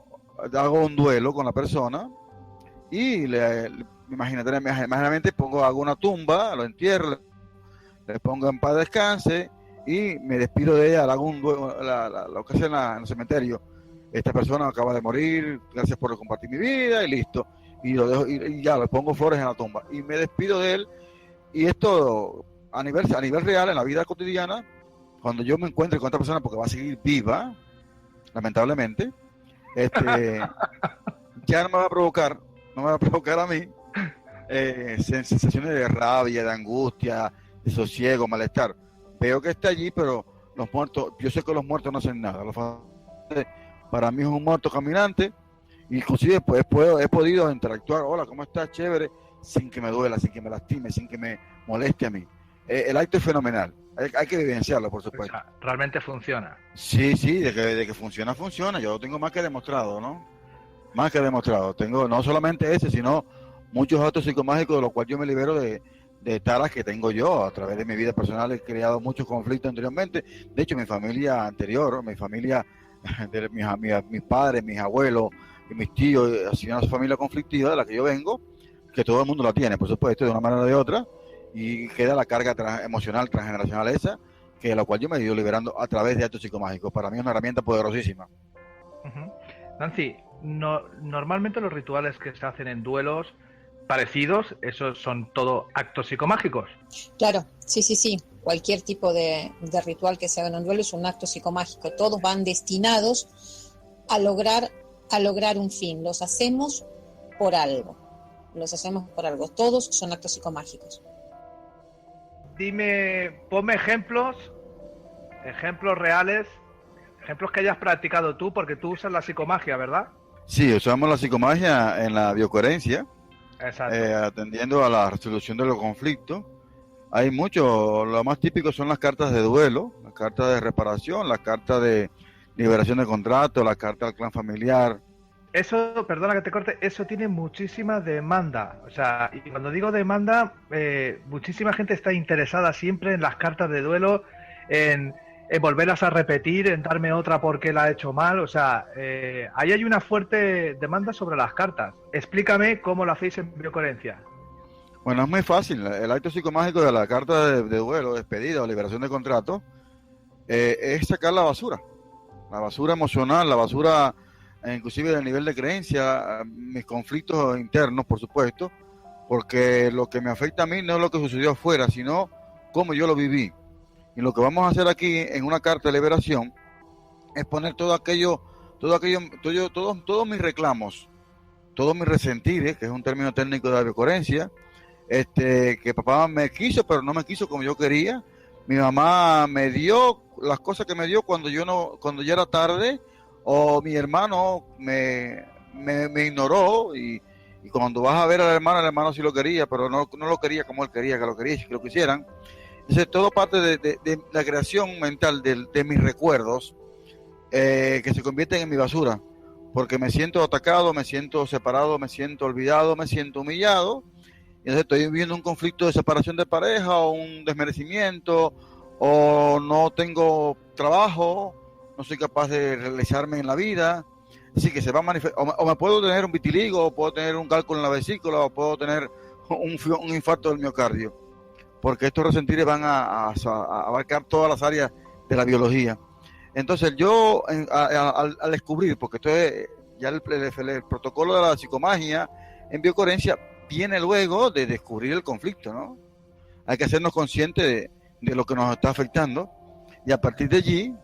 hago un duelo con la persona y imaginariamente hago una tumba, lo entierro, le pongo en paz descanse y me despido de ella, hago un duelo, lo que hace en el cementerio. Esta persona acaba de morir, gracias por compartir mi vida y listo. Y lo dejo y ya le pongo flores en la tumba y me despido de él. Y esto a nivel real, en la vida cotidiana, cuando yo me encuentre con esta persona, porque va a seguir viva, lamentablemente, ya no me va a provocar a mí sensaciones de rabia, de angustia, de sosiego, malestar. Veo que está allí, pero los muertos, yo sé que los muertos no hacen nada. Para mí es un muerto caminante, y inclusive pues, he podido interactuar, hola, ¿cómo estás? Chévere, sin que me duela, sin que me lastime, sin que me moleste a mí. El acto es fenomenal, hay que evidenciarlo, por supuesto. O sea, realmente funciona. Sí, de que funciona, yo lo tengo más que demostrado, ¿no? Más que demostrado. Tengo no solamente ese, sino muchos actos psicomágicos de los cuales yo me libero de taras que tengo yo. A través de mi vida personal he creado muchos conflictos anteriormente. De hecho, mi familia anterior, de mis padres, mis abuelos y mis tíos, ha sido una familia conflictiva de la que yo vengo, que todo el mundo la tiene, por supuesto, de una manera o de otra, y queda la carga emocional transgeneracional esa, que la cual yo me he ido liberando a través de actos psicomágicos. Para mí es una herramienta poderosísima. Nancy, normalmente los rituales que se hacen en duelos parecidos, esos son todo actos psicomágicos. Claro, sí. Cualquier tipo de ritual que se haga en un duelo es un acto psicomágico. Todos van destinados a lograr un fin. Los hacemos por algo. Todos son actos psicomágicos. Ponme ejemplos reales, ejemplos que hayas practicado tú, porque tú usas la psicomagia, ¿verdad? Sí, usamos la psicomagia en la biocoherencia, atendiendo a la resolución de los conflictos. Hay mucho, lo más típico son las cartas de duelo, las cartas de reparación, las cartas de liberación de contrato, las cartas del clan familiar. Eso, perdona que te corte, eso tiene muchísima demanda. O sea, y cuando digo demanda, muchísima gente está interesada siempre en las cartas de duelo, en volverlas a repetir, en darme otra porque la he hecho mal. O sea, ahí hay una fuerte demanda sobre las cartas. Explícame cómo lo hacéis en biocoherencia. Bueno, es muy fácil. El acto psicomágico de la carta de duelo, despedida o liberación de contrato, es sacar la basura emocional, la basura inclusive del nivel de creencia, mis conflictos internos, por supuesto, porque lo que me afecta a mí no es lo que sucedió afuera, sino cómo yo lo viví. Y lo que vamos a hacer aquí en una carta de liberación es poner todos mis reclamos, todos mis resentires, que es un término técnico de la biocoherencia, que papá me quiso, pero no me quiso como yo quería. Mi mamá me dio las cosas que me dio cuando ya era tarde, o mi hermano me ignoró, y cuando vas a ver al hermano, el hermano sí lo quería, pero no lo quería como él quería que lo quisieran. Entonces, todo parte de la creación mental de mis recuerdos, que se convierten en mi basura, porque me siento atacado, me siento separado, me siento olvidado, me siento humillado. Y entonces estoy viviendo un conflicto de separación de pareja, o un desmerecimiento, o no tengo trabajo, no soy capaz de realizarme en la vida. Así que se va a manifestar, o me puedo tener un vitiligo, o puedo tener un cálculo en la vesícula, o puedo tener un infarto del miocardio, porque estos resentires van a abarcar todas las áreas de la biología. Entonces yo, al descubrir, porque esto es ya el protocolo de la psicomagia en biocoherencia, viene luego de descubrir el conflicto, ¿no? Hay que hacernos conscientes de lo que nos está afectando, y a partir de allí,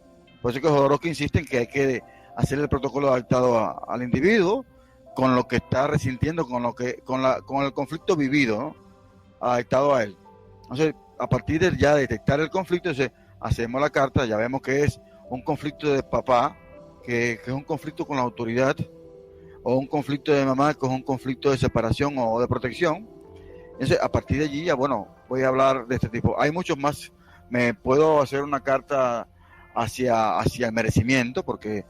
por eso que Jodorowsky insiste en que hay que hacer el protocolo adaptado al individuo, con lo que está resintiendo, con el conflicto vivido, ¿no? Adaptado a él. Entonces, a partir de ya detectar el conflicto, entonces, hacemos la carta, ya vemos que es un conflicto de papá, que es un conflicto con la autoridad, o un conflicto de mamá, que es un conflicto de separación o de protección. Entonces, a partir de allí, ya bueno, voy a hablar de este tipo. Hay muchos más. Me puedo hacer una carta hacia el merecimiento, porque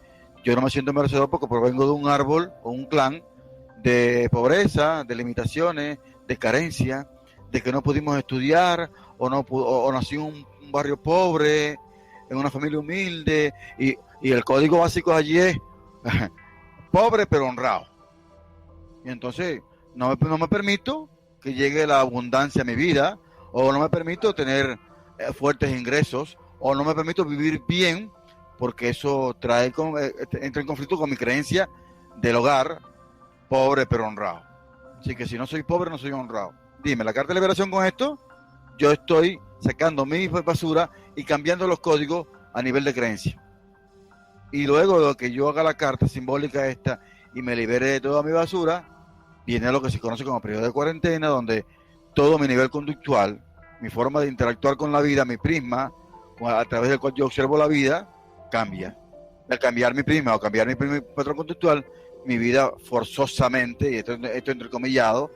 yo no me siento merecedor porque provengo de un árbol o un clan de pobreza, de limitaciones, de carencia, de que no pudimos estudiar, o nací en un barrio pobre, en una familia humilde, y el código básico allí es pobre pero honrado. Y entonces no me permito que llegue la abundancia a mi vida, o no me permito tener fuertes ingresos, o no me permito vivir bien, porque eso entra en conflicto con mi creencia del hogar pobre pero honrado. Así que si no soy pobre, no soy honrado. Dime, la carta de liberación con esto, yo estoy sacando mi basura y cambiando los códigos a nivel de creencia. Y luego de que yo haga la carta simbólica esta y me libere de toda mi basura, viene lo que se conoce como periodo de cuarentena, donde todo mi nivel conductual, mi forma de interactuar con la vida, mi prisma, a través del cual yo observo la vida, cambia. Al cambiar mi prisma o cambiar mi patrón conductual, mi vida forzosamente, y esto entrecomillado,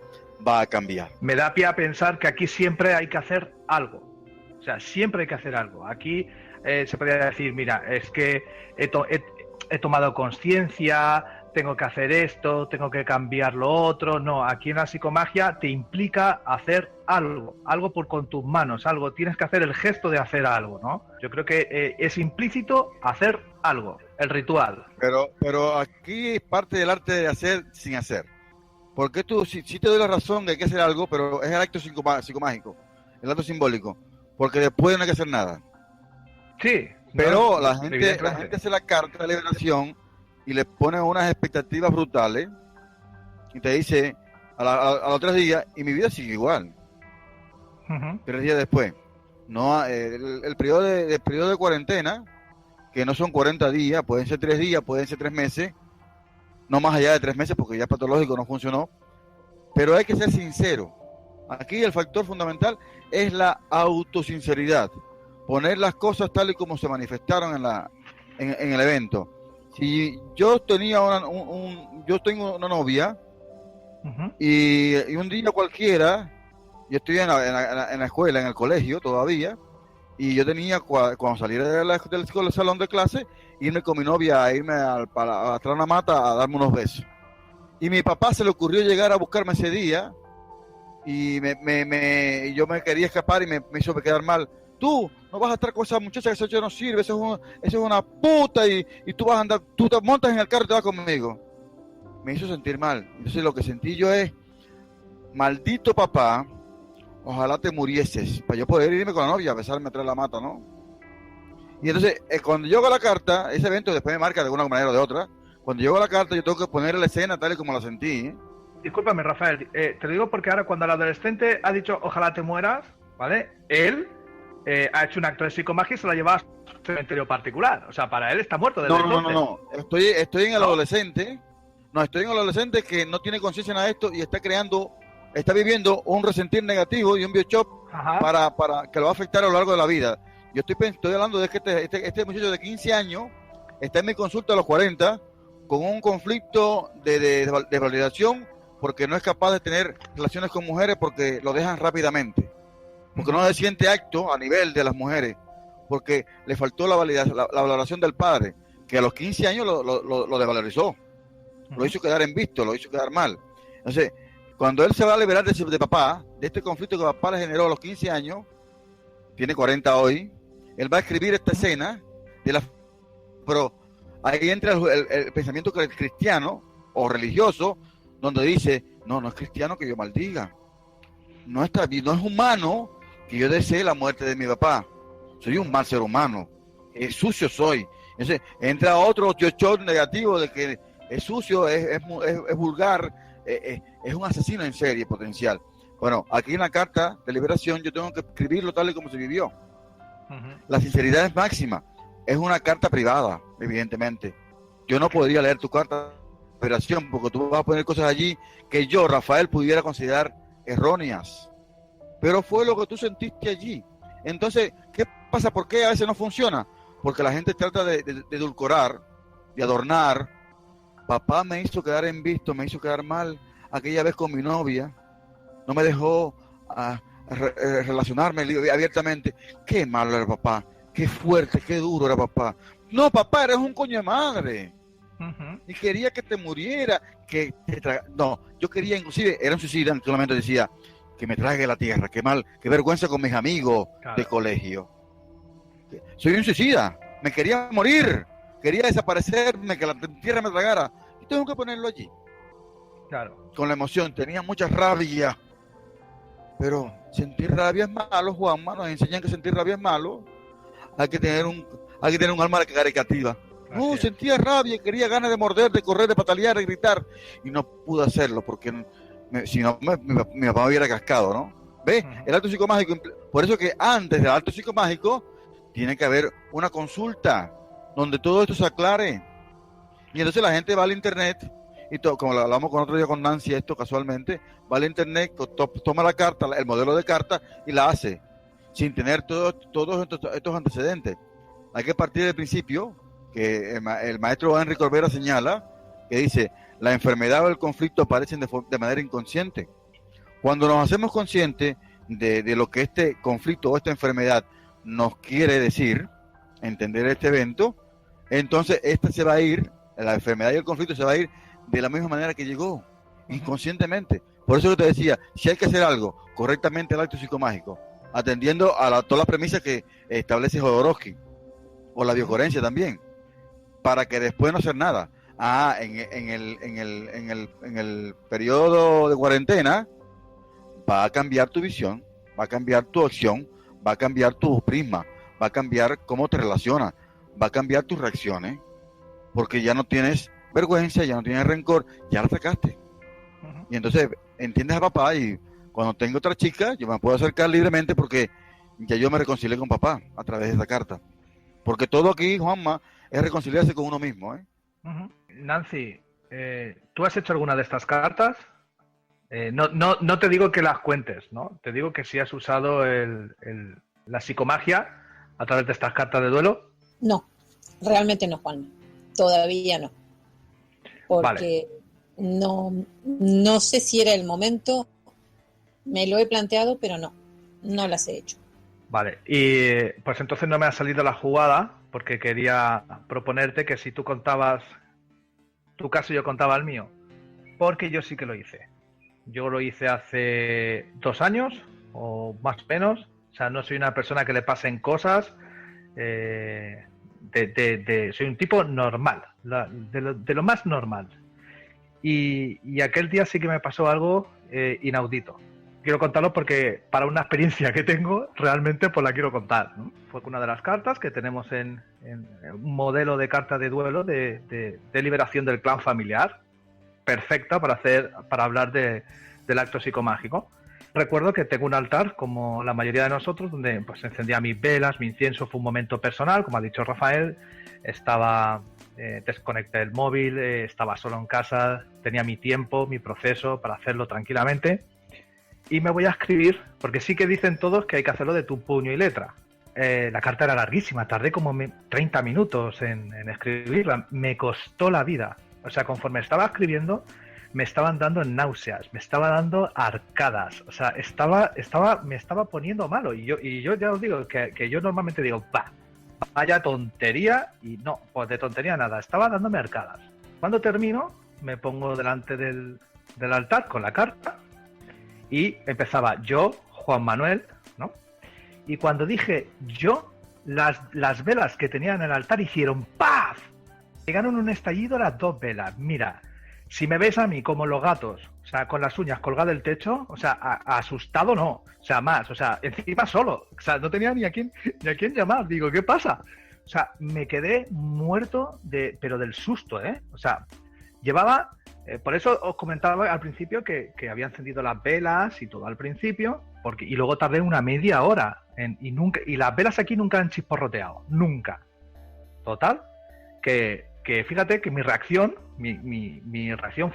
va a cambiar. Me da pie a pensar que aquí siempre hay que hacer algo. O sea, siempre hay que hacer algo. Aquí se podría decir, mira, es que he tomado conciencia, tengo que hacer esto, tengo que cambiar lo otro. No, aquí en la psicomagia te implica hacer algo con tus manos, algo. Tienes que hacer el gesto de hacer algo, ¿no? Yo creo que es implícito hacer algo, el ritual. Pero aquí es parte del arte de hacer sin hacer. Porque tú, sí te doy la razón que hay que hacer algo, pero es el acto psicomágico, el acto simbólico, porque después no hay que hacer nada. Sí. Pero no, la gente hace la carta de liberación y le pone unas expectativas brutales y te dice a los 3 días, y mi vida sigue igual. 3 días después. No, el periodo de cuarentena, que no son 40 días, pueden ser 3 días, pueden ser 3 meses, no más allá de 3 meses porque ya es patológico, no funcionó. Pero hay que ser sincero. Aquí el factor fundamental es la autosinceridad. Poner las cosas tal y como se manifestaron en el evento. Si yo tenía yo tengo una novia y un día cualquiera, yo estoy en la escuela, en el colegio todavía, y yo tenía, cuando saliera del salón de clase, irme con mi novia a irme a traer una mata a darme unos besos. Y mi papá se le ocurrió llegar a buscarme ese día y yo me quería escapar y me hizo quedar mal. Tú no vas a estar con esa muchacha, que eso no sirve, eso es una puta y tú vas a andar, tú te montas en el carro y te vas conmigo. Me hizo sentir mal. Entonces lo que sentí yo es, maldito papá, ojalá te murieses, para yo poder irme con la novia a besarme atrás de la mata, ¿no? Y entonces, cuando llego a la carta, ese evento después me marca de alguna manera o de otra. Cuando llego a la carta, yo tengo que poner la escena tal y como la sentí, ¿eh? Discúlpame, Rafael, te lo digo porque ahora cuando el adolescente ha dicho ojalá te mueras, ¿vale? Él ha hecho un acto de psicomagia y se lo ha llevado a su cementerio particular. O sea, para él está muerto desde entonces. No. Estoy en el adolescente. No, estoy en el adolescente que no tiene conciencia de esto y está viviendo un resentir negativo y un biochop para que lo va a afectar a lo largo de la vida. Yo estoy hablando de que este muchacho de 15 años está en mi consulta a los 40 con un conflicto de validación porque no es capaz de tener relaciones con mujeres porque lo dejan rápidamente. Porque no se siente acto a nivel de las mujeres, porque le faltó la valoración del padre, que a los 15 años lo desvalorizó, lo hizo quedar en visto, lo hizo quedar mal. Entonces, cuando él se va a liberar de papá, de este conflicto que papá le generó a los 15 años, tiene 40 hoy, él va a escribir esta escena, pero ahí entra el pensamiento cristiano o religioso, donde dice, no es cristiano que yo maldiga, no es humano que yo desee la muerte de mi papá, soy un mal ser humano, es sucio soy. Entonces entra otro chocho negativo de que es sucio, es vulgar, es un asesino en serie potencial. Bueno, aquí en la carta de liberación yo tengo que escribirlo tal y como se vivió. La sinceridad es máxima, es una carta privada, evidentemente. Yo no podría leer tu carta de liberación porque tú vas a poner cosas allí que yo, Rafael, pudiera considerar erróneas. Pero fue lo que tú sentiste allí. Entonces, ¿qué pasa? ¿Por qué a veces no funciona? Porque la gente trata de edulcorar, de adornar. Papá me hizo quedar en visto, me hizo quedar mal aquella vez con mi novia. No me dejó relacionarme abiertamente. Qué malo era papá. Qué fuerte, qué duro era papá. No, papá, eres un coño de madre. Y quería que te muriera. No, yo quería, inclusive, era un suicida, solamente decía, que me trague la tierra, qué mal, qué vergüenza con mis amigos de colegio. Soy un suicida, me quería morir, quería desaparecerme, que la tierra me tragara. Y tengo que ponerlo allí. Claro. Con la emoción, tenía mucha rabia. Pero sentir rabia es malo, Juanma, nos enseñan que sentir rabia es malo. Hay que tener un alma caricativa. No, sentía rabia, quería ganas de morder, de correr, de patalear, de gritar. Y no pude hacerlo porque si no, mi papá me hubiera cascado, ¿no? ¿Ves? El acto psicomágico, por eso que antes del acto psicomágico tiene que haber una consulta donde todo esto se aclare. Y entonces la gente va al internet, y como lo hablamos con otro día con Nancy, esto casualmente, va al internet, toma la carta, el modelo de carta y la hace, sin tener todos estos antecedentes. Hay que partir del principio que el maestro Henry Corbera señala, que dice, la enfermedad o el conflicto aparecen de manera inconsciente. Cuando nos hacemos conscientes de lo que este conflicto o esta enfermedad nos quiere decir, entender este evento, entonces se va a ir, la enfermedad y el conflicto se va a ir de la misma manera que llegó, inconscientemente. Por eso yo te decía, si hay que hacer algo correctamente el acto psicomágico, atendiendo a todas las premisas que establece Jodorowsky, o la biocoherencia también, para que después no hacer nada. En el periodo de cuarentena va a cambiar tu visión, va a cambiar tu acción, va a cambiar tu prisma, va a cambiar cómo te relacionas, va a cambiar tus reacciones, porque ya no tienes vergüenza, ya no tienes rencor, ya la sacaste. Ujú. Y entonces entiendes a papá, y cuando tengo otra chica, yo me puedo acercar libremente porque ya yo me reconcilié con papá a través de esa carta. Porque todo aquí, Juanma, es reconciliarse con uno mismo, ¿eh? Ujú. Nancy, ¿tú has hecho alguna de estas cartas? No te digo que las cuentes, ¿no? Te digo que si has usado la psicomagia a través de estas cartas de duelo. No, realmente no, Juan. Todavía no. Porque no sé si era el momento. Me lo he planteado, pero no las he hecho. Vale, y pues entonces no me ha salido la jugada porque quería proponerte que si tú contabas tu caso y yo contaba el mío, porque yo sí que lo hice. Yo lo hice hace 2 años o más o menos. O sea, no soy una persona que le pasen cosas. Soy un tipo normal, de lo más normal. Y aquel día sí que me pasó algo inaudito. Quiero contarlo porque para una experiencia que tengo, realmente pues la quiero contar, ¿no? Fue una de las cartas que tenemos en un modelo de carta de duelo de liberación del clan familiar, perfecta para hablar del acto psicomágico. Recuerdo que tengo un altar, como la mayoría de nosotros, donde pues encendía mis velas, mi incienso. Fue un momento personal, como ha dicho Rafael. Desconecté el móvil, estaba solo en casa, tenía mi tiempo, mi proceso para hacerlo tranquilamente. Y me voy a escribir, porque sí que dicen todos que hay que hacerlo de tu puño y letra. La carta era larguísima, tardé como 30 minutos en escribirla. Me costó la vida. O sea, conforme estaba escribiendo, me estaban dando náuseas, me estaba dando arcadas. O sea, me estaba poniendo malo. Y yo ya os digo que yo normalmente digo, vaya tontería. Y no, pues de tontería nada. Estaba dándome arcadas. Cuando termino, me pongo delante del altar con la carta. Y empezaba yo, Juan Manuel, ¿no? Y cuando dije yo, las velas que tenía en el altar hicieron ¡paf! Llegaron un estallido las 2 velas. Mira, si me ves a mí como los gatos, o sea, con las uñas colgadas del techo, o sea, asustado no, o sea, más, o sea, encima solo, o sea, no tenía ni a quién llamar. Digo, ¿qué pasa? O sea, me quedé muerto pero del susto, ¿eh? O sea, llevaba... por eso os comentaba al principio que había encendido las velas y todo al principio, y luego tardé una media hora y las velas aquí nunca han chisporroteado, nunca. Total, que fíjate que mi reacción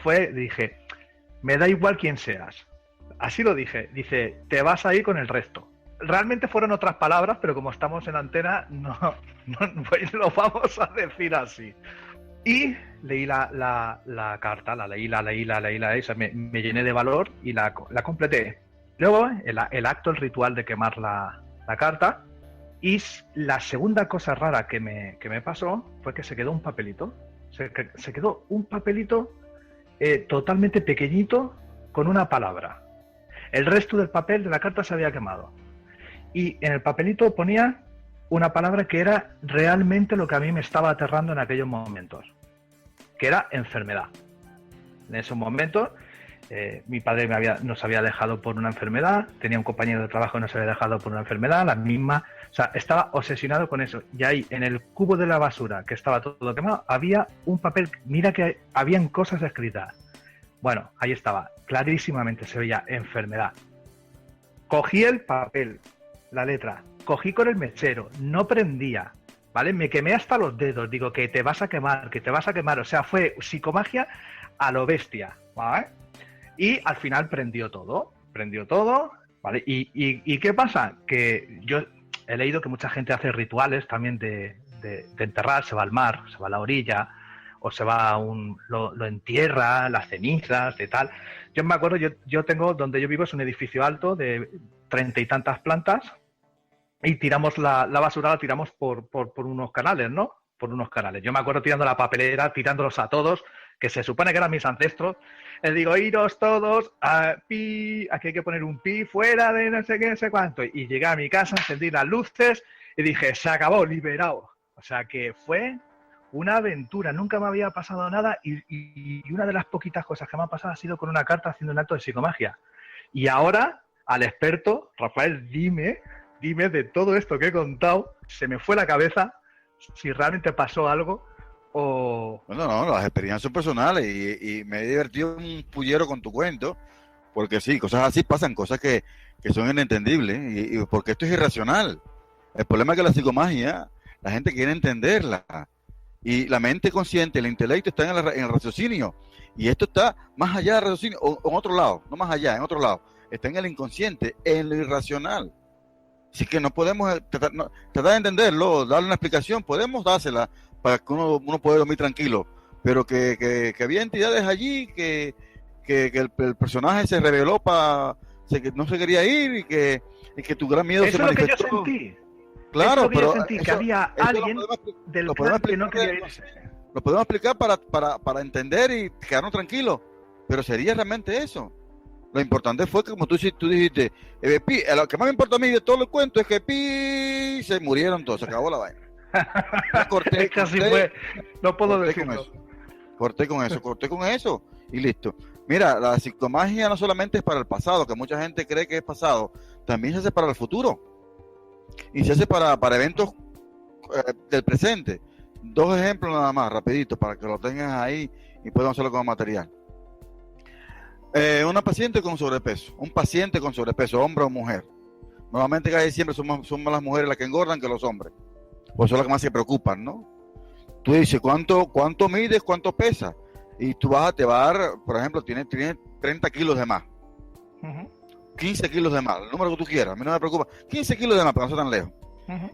fue, dije, me da igual quién seas. Así lo dije, dice, te vas a ir con el resto. Realmente fueron otras palabras, pero como estamos en antena, no pues lo vamos a decir así. Y leí la carta, la leí, o sea, me llené de valor y la completé. Luego, el acto, el ritual de quemar la carta. Y la segunda cosa rara que me pasó fue que se quedó un papelito. Se quedó un papelito totalmente pequeñito con una palabra. El resto del papel de la carta se había quemado. Y en el papelito ponía una palabra que era realmente lo que a mí me estaba aterrando en aquellos momentos, que era enfermedad. En esos momentos mi padre nos había dejado por una enfermedad, tenía un compañero de trabajo que nos había dejado por una enfermedad, la misma, o sea, estaba obsesionado con eso. Y ahí, en el cubo de la basura, que estaba todo quemado, había un papel, mira que habían cosas escritas. Bueno, ahí estaba, clarísimamente se veía enfermedad. Cogí el papel, la letra, cogí con el mechero, no prendía, ¿vale? Me quemé hasta los dedos, digo, que te vas a quemar, o sea, fue psicomagia a lo bestia, ¿vale? Y al final prendió todo, ¿vale? ¿Y qué pasa? Que yo he leído que mucha gente hace rituales también de enterrar, se va al mar, se va a la orilla, o se va lo entierra, las cenizas, de tal. Yo me acuerdo, yo tengo, donde yo vivo es un edificio alto de 30 y tantas plantas, y tiramos la basura, la tiramos por unos canales, ¿no? Por unos canales. Yo me acuerdo tirando la papelera, tirándolos a todos, que se supone que eran mis ancestros. Les digo, iros todos a pi, aquí hay que poner un pi fuera de no sé qué, no sé cuánto. Y llegué a mi casa, encendí las luces y dije, se acabó, liberado. O sea que fue una aventura, nunca me había pasado nada y una de las poquitas cosas que me ha pasado ha sido con una carta haciendo un acto de psicomagia. Y ahora, al experto, Rafael, dime de todo esto que he contado, se me fue la cabeza si realmente pasó algo o... No, las experiencias son personales y me he divertido un pullero con tu cuento, porque sí, cosas así pasan, cosas que son inentendibles y porque esto es irracional. El problema es que la psicomagia, la gente quiere entenderla y la mente consciente, el intelecto está en el raciocinio y esto está más allá del raciocinio, o en otro lado, no más allá, en otro lado, está en el inconsciente, en lo irracional. Así que no podemos tratar de entenderlo, darle una explicación, podemos dársela para que uno pueda dormir tranquilo, pero que había entidades allí, que el personaje se rebeló que no se quería ir y que tu gran miedo se manifestó. Eso es lo que yo sentí. Claro, eso pero yo sentí, que había alguien del clan que no quería irse. Lo podemos explicar para entender y quedarnos tranquilos, pero sería realmente eso. Lo importante fue que, como tú dijiste, lo que más me importa a mí de todo el cuento es que se murieron todos, se acabó la vaina. No puedo decirlo. Corté con eso y listo. Mira, la psicomagia no solamente es para el pasado, que mucha gente cree que es pasado, también se hace para el futuro y se hace para eventos del presente. 2 ejemplos nada más, rapidito, para que lo tengas ahí y puedan hacerlo como material. Una paciente con sobrepeso, un paciente con sobrepeso, hombre o mujer. Normalmente casi siempre son más las mujeres las que engordan que los hombres, pues son las que más se preocupan, ¿no? Tú dices, ¿cuánto mides, cuánto pesas? Y tú te va a dar, por ejemplo, tienes 30 kilos de más, 15 kilos de más, el número que tú quieras, a mí no me preocupa, 15 kilos de más, para no ser tan lejos.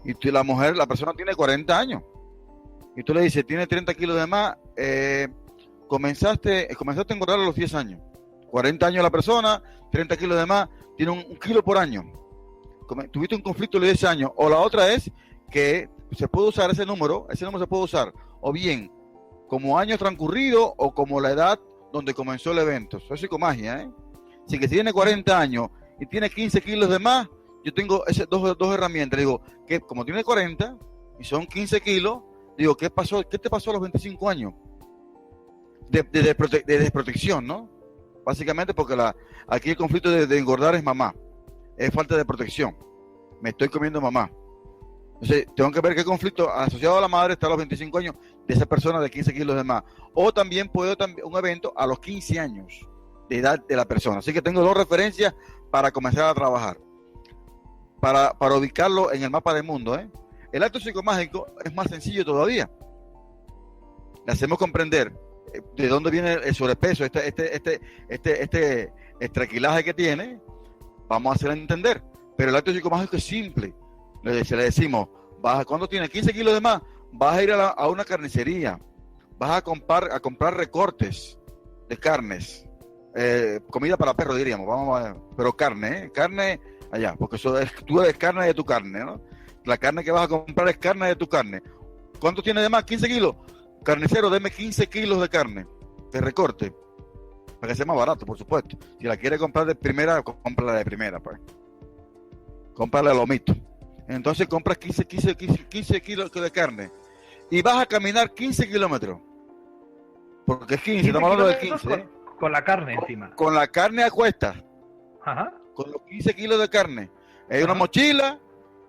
Y la persona tiene 40 años, y tú le dices, tiene 30 kilos de más, comenzaste a engordar a los 10 años. 40 años la persona, 30 kilos de más, tiene un kilo por año. Tuviste un conflicto de 10 años. O la otra es que se puede usar ese número se puede usar o bien como años transcurridos o como la edad donde comenzó el evento. Eso es psicomagia, ¿eh? Así que si tiene 40 años y tiene 15 kilos de más, yo tengo esas dos herramientas. Digo, que como tiene 40 y son 15 kilos, digo, ¿qué te pasó a los 25 años? De desprotección, ¿no? Básicamente porque aquí el conflicto de engordar es mamá. Es falta de protección. Me estoy comiendo mamá. Entonces, tengo que ver qué conflicto asociado a la madre está a los 25 años de esa persona de 15 kilos de más. O también un evento a los 15 años de edad de la persona. Así que tengo 2 referencias para comenzar a trabajar. Para ubicarlo en el mapa del mundo, ¿eh? El acto psicomágico es más sencillo todavía. Le hacemos comprender de dónde viene el sobrepeso, este estraquilaje que tiene, vamos a hacerle entender. Pero el acto psicomágico es simple. Le decimos, cuando tienes 15 kilos de más, vas a ir a una carnicería, vas a comprar recortes de carnes, comida para perros diríamos, pero carne allá, porque tú eres carne de tu carne, ¿no? La carne que vas a comprar es carne de tu carne. ¿Cuánto tienes de más? 15 kilos. Carnicero, deme 15 kilos de carne de recorte, para que sea más barato, por supuesto. Si la quiere comprar de primera, cómprala de primera, pues. Cómprala a lomito. Entonces compras 15 kilos de carne y vas a caminar 15 kilómetros. Porque es 15, estamos hablando de 15. Con la carne encima. Con la carne a cuestas. Ajá. Con los 15 kilos de carne. Hay una mochila,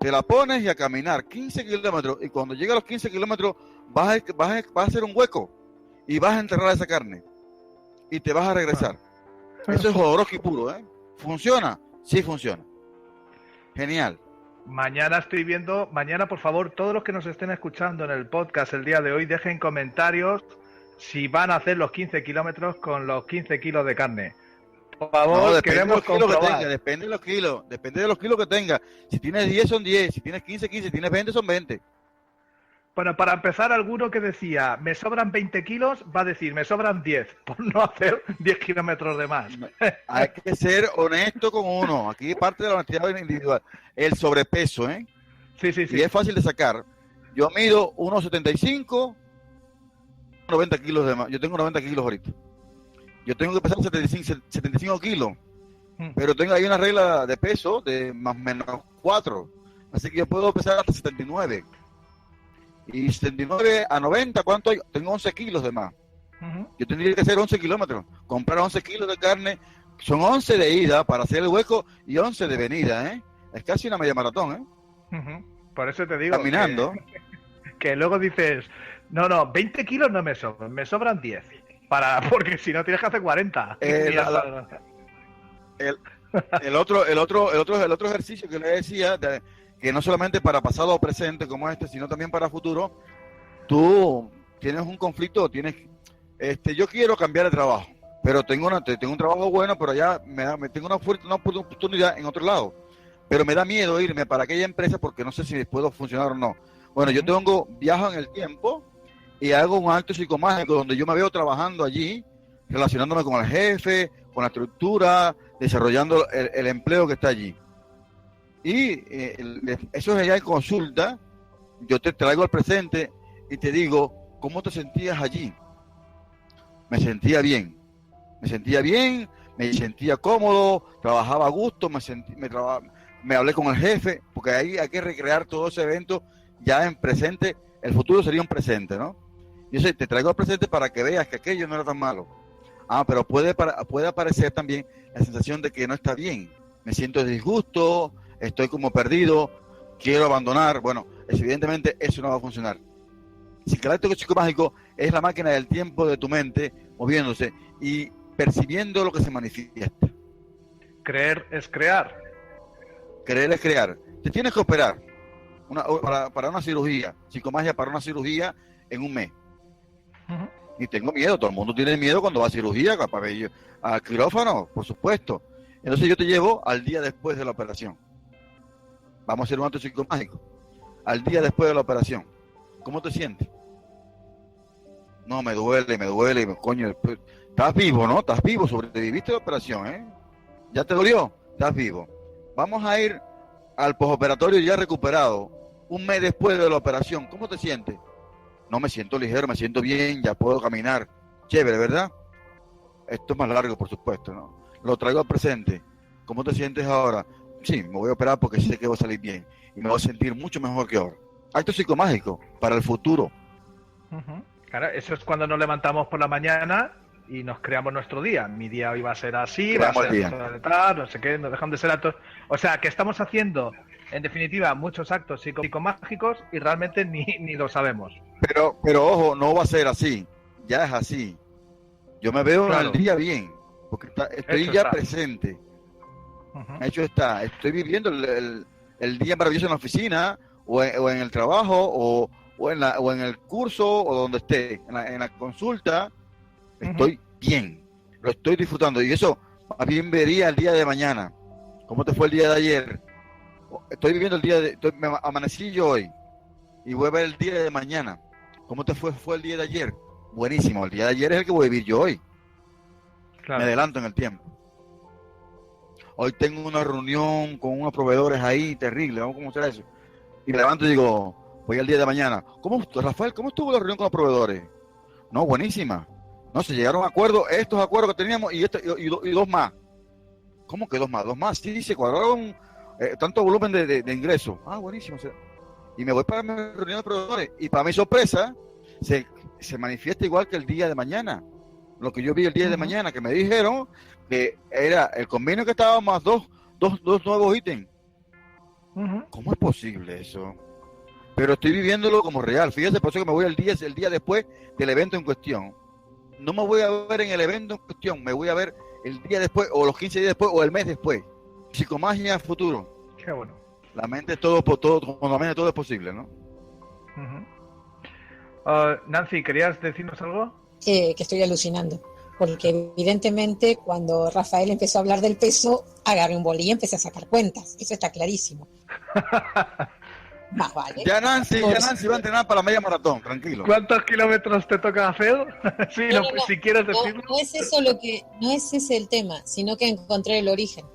te la pones y a caminar 15 kilómetros. Y cuando llegue a los 15 kilómetros, vas a hacer un hueco y vas a enterrar esa carne y te vas a regresar. Eso es Jodorowsky puro, ¿eh? ¿Funciona? Sí funciona. Genial. Mañana por favor, todos los que nos estén escuchando en el podcast el día de hoy, dejen comentarios si van a hacer los 15 kilómetros con los 15 kilos de carne. Por favor, queremos comprobar. Depende de los kilos que tenga. Si tienes 10 son 10, si tienes 15, 15, si tienes 20 son 20. Bueno, para empezar, alguno que decía, me sobran 20 kilos, va a decir, me sobran 10, por no hacer 10 kilómetros de más. Hay que ser honesto con uno. Aquí parte de la honestidad individual. El sobrepeso, ¿eh? Sí. Y es fácil de sacar. Yo mido 1,75, 90 kilos de más. Yo tengo 90 kilos ahorita. Yo tengo que pesar 75 kilos. Pero tengo ahí una regla de peso de más o menos 4. Así que yo puedo pesar hasta 79. Y 79 a 90, ¿cuánto hay? Tengo 11 kilos de más. Yo tendría que hacer 11 kilómetros, comprar 11 kilos de carne, son 11 de ida para hacer el hueco y 11 de venida, ¿eh? Es casi una media maratón, ¿eh? Por eso te digo caminando. Que luego dices, no, 20 kilos no me sobran 10, porque si no tienes que hacer 40. El otro ejercicio que le decía, que no solamente para pasado o presente como este, sino también para futuro, tú tienes un conflicto, yo quiero cambiar de trabajo, pero tengo un trabajo bueno, pero ya tengo una oportunidad en otro lado, pero me da miedo irme para aquella empresa porque no sé si puedo funcionar o no. Bueno, yo viajo en el tiempo y hago un acto psicomágico donde yo me veo trabajando allí, relacionándome con el jefe, con la estructura, desarrollando el empleo que está allí. Y eso es ya en consulta, yo te traigo al presente y te digo, ¿cómo te sentías allí? Me sentía bien, me sentía cómodo, trabajaba a gusto, me hablé con el jefe, porque ahí hay que recrear todo ese evento ya en presente. El futuro sería un presente, ¿no? Yo sé, te traigo al presente para que veas que aquello no era tan malo. Pero puede aparecer también la sensación de que no está bien. Me siento de disgusto, estoy como perdido, quiero abandonar. Bueno, evidentemente eso no va a funcionar. Si el carácter psicomágico es la máquina del tiempo de tu mente moviéndose y percibiendo lo que se manifiesta. Creer es crear. Creer es crear. Te tienes que operar para una cirugía, psicomagia para una cirugía en un mes. Y tengo miedo, todo el mundo tiene miedo cuando va a cirugía, al quirófano, por supuesto. Entonces yo te llevo al día después de la operación. Vamos a hacer un acto psicomágico. Al día después de la operación. ¿Cómo te sientes? No, me duele, coño. Estás vivo, ¿no? Estás vivo, sobreviviste la operación, ¿eh? ¿Ya te dolió? Estás vivo. Vamos a ir al posoperatorio ya recuperado, un mes después de la operación. ¿Cómo te sientes? No, me siento ligero, me siento bien, ya puedo caminar. Chévere, ¿verdad? Esto es más largo, por supuesto, ¿no? Lo traigo al presente. ¿Cómo te sientes ahora? Sí, me voy a operar porque sé que voy a salir bien y me voy a sentir mucho mejor que ahora. Acto psicomágico para el futuro. Claro, eso es cuando nos levantamos por la mañana y nos creamos nuestro día. Mi día hoy va a ser así, va a ser tal, no sé qué, no dejan de ser actos. O sea, que estamos haciendo, en definitiva, muchos actos psicomágicos y realmente ni lo sabemos. Pero ojo, no va a ser así. Ya es así. Yo me veo al día bien, porque estoy ya presente. Hecho está. Estoy viviendo el día maravilloso en la oficina, o en el trabajo, o en el curso, o donde esté, en la consulta. Estoy bien, lo estoy disfrutando. Y eso, más bien vería el día de mañana. ¿Cómo te fue el día de ayer? Estoy viviendo el día me amanecí yo hoy. Y voy a ver el día de mañana. ¿Cómo te fue el día de ayer? Buenísimo, el día de ayer es el que voy a vivir yo hoy. Claro. Me adelanto en el tiempo. Hoy tengo una reunión con unos proveedores ahí, terrible, vamos a mostrar eso. Y me levanto y digo, voy al día de mañana. Rafael, ¿cómo estuvo la reunión con los proveedores? No, buenísima. No, se llegaron a acuerdos, estos acuerdos que teníamos y dos más. ¿Cómo que dos más? Dos más, sí, se cuadraron tanto volumen de ingresos. Buenísimo. Y me voy para mi reunión de proveedores. Y para mi sorpresa, se manifiesta igual que el día de mañana. Lo que yo vi el día de mañana, que me dijeron que era el convenio que estaba más dos nuevos ítems. ¿Cómo es posible eso? Pero estoy viviéndolo como real. Fíjate, por eso que me voy el día después del evento en cuestión. No me voy a ver en el evento en cuestión, me voy a ver el día después, o los 15 días después, o el mes después. Psicomagia futuro. Qué bueno. La mente es todo, con la mente todo es posible, ¿no? Nancy, ¿querías decirnos algo? Que estoy alucinando, porque evidentemente cuando Rafael empezó a hablar del peso, agarré un boli y empecé a sacar cuentas, eso está clarísimo. Más vale. Ya Nancy va a entrenar para la media maratón, tranquilo. ¿Cuántos kilómetros te toca hacer? Sí, no, si quieres decirlo. No es eso no es ese el tema, sino que encontré el origen,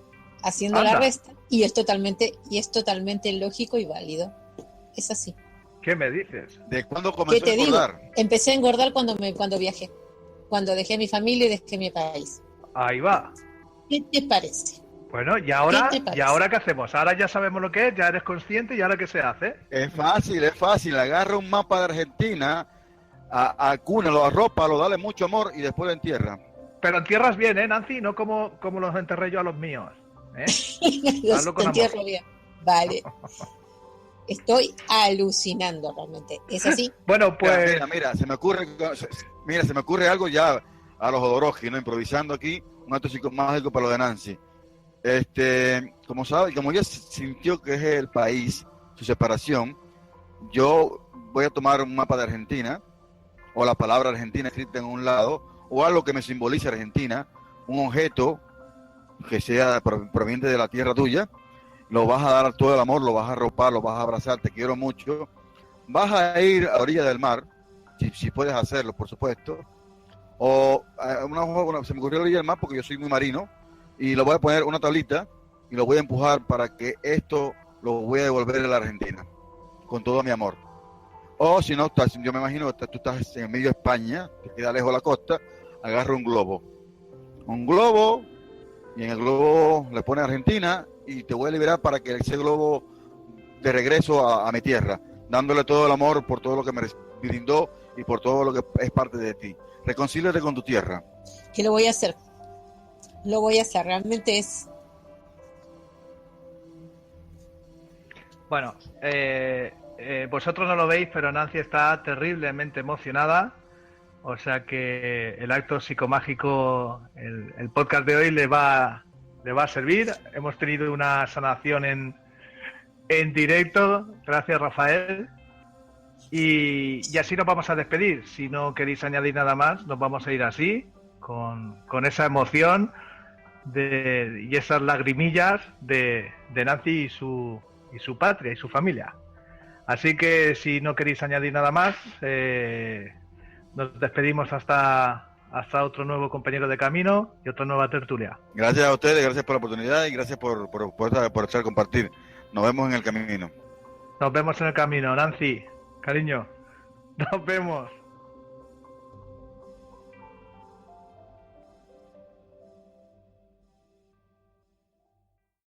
haciendo la resta, y es totalmente lógico y válido. Es así. ¿Qué me dices? ¿De cuándo comenzó a engordar? Digo, empecé a engordar cuando viajé, cuando dejé mi familia y dejé mi país. Ahí va. ¿Qué te parece? Bueno, ¿Qué te parece? ¿y ahora qué hacemos? Ahora ya sabemos lo que es, ya eres consciente, ¿y ahora qué se hace? Es fácil. Agarra un mapa de Argentina, acúnalo, arrópalo, dale mucho amor y después lo entierra. Pero entierras bien, ¿eh, Nancy? No como los enterré yo a los míos. ¿Eh? Los Hazlo con amor. entierro bien. Vale. Estoy alucinando realmente. ¿Es así? Bueno, pues... Mira, se me ocurre algo ya a los Jodorowsky, ¿no? Improvisando aquí, un acto psicomágico para lo de Nancy. Como sabe, como ella sintió que es el país, su separación, yo voy a tomar un mapa de Argentina, o la palabra Argentina escrita en un lado, o algo que me simbolice Argentina, un objeto que sea proveniente de la tierra tuya, lo vas a dar todo el amor, lo vas a arropar, lo vas a abrazar, te quiero mucho, vas a ir a orilla del mar, si puedes hacerlo, por supuesto, o se me ocurrió a orilla del mar porque yo soy muy marino, y lo voy a poner una tablita y lo voy a empujar para que esto lo voy a devolver a la Argentina, con todo mi amor. O si no, yo me imagino que tú estás en medio de España, te queda lejos de la costa, agarra un globo, y en el globo le pone Argentina y te voy a liberar para que ese globo de regreso a mi tierra, dándole todo el amor por todo lo que me brindó y por todo lo que es parte de ti. Reconcíliate con tu tierra. ¿Qué lo voy a hacer? Lo voy a hacer, realmente es... Bueno, vosotros no lo veis, pero Nancy está terriblemente emocionada. O sea que el acto psicomágico, el podcast de hoy le va a servir. Hemos tenido una sanación en directo. Gracias, Rafael. Y así nos vamos a despedir. Si no queréis añadir nada más, nos vamos a ir así, con esa emoción y esas lagrimillas de Nancy y su patria y su familia. Así que si no queréis añadir nada más, nos despedimos hasta otro nuevo compañero de camino y otra nueva tertulia. Gracias a ustedes, gracias por la oportunidad y gracias por estar compartir. Nos vemos en el camino. Nos vemos en el camino, Nancy, cariño. Nos vemos.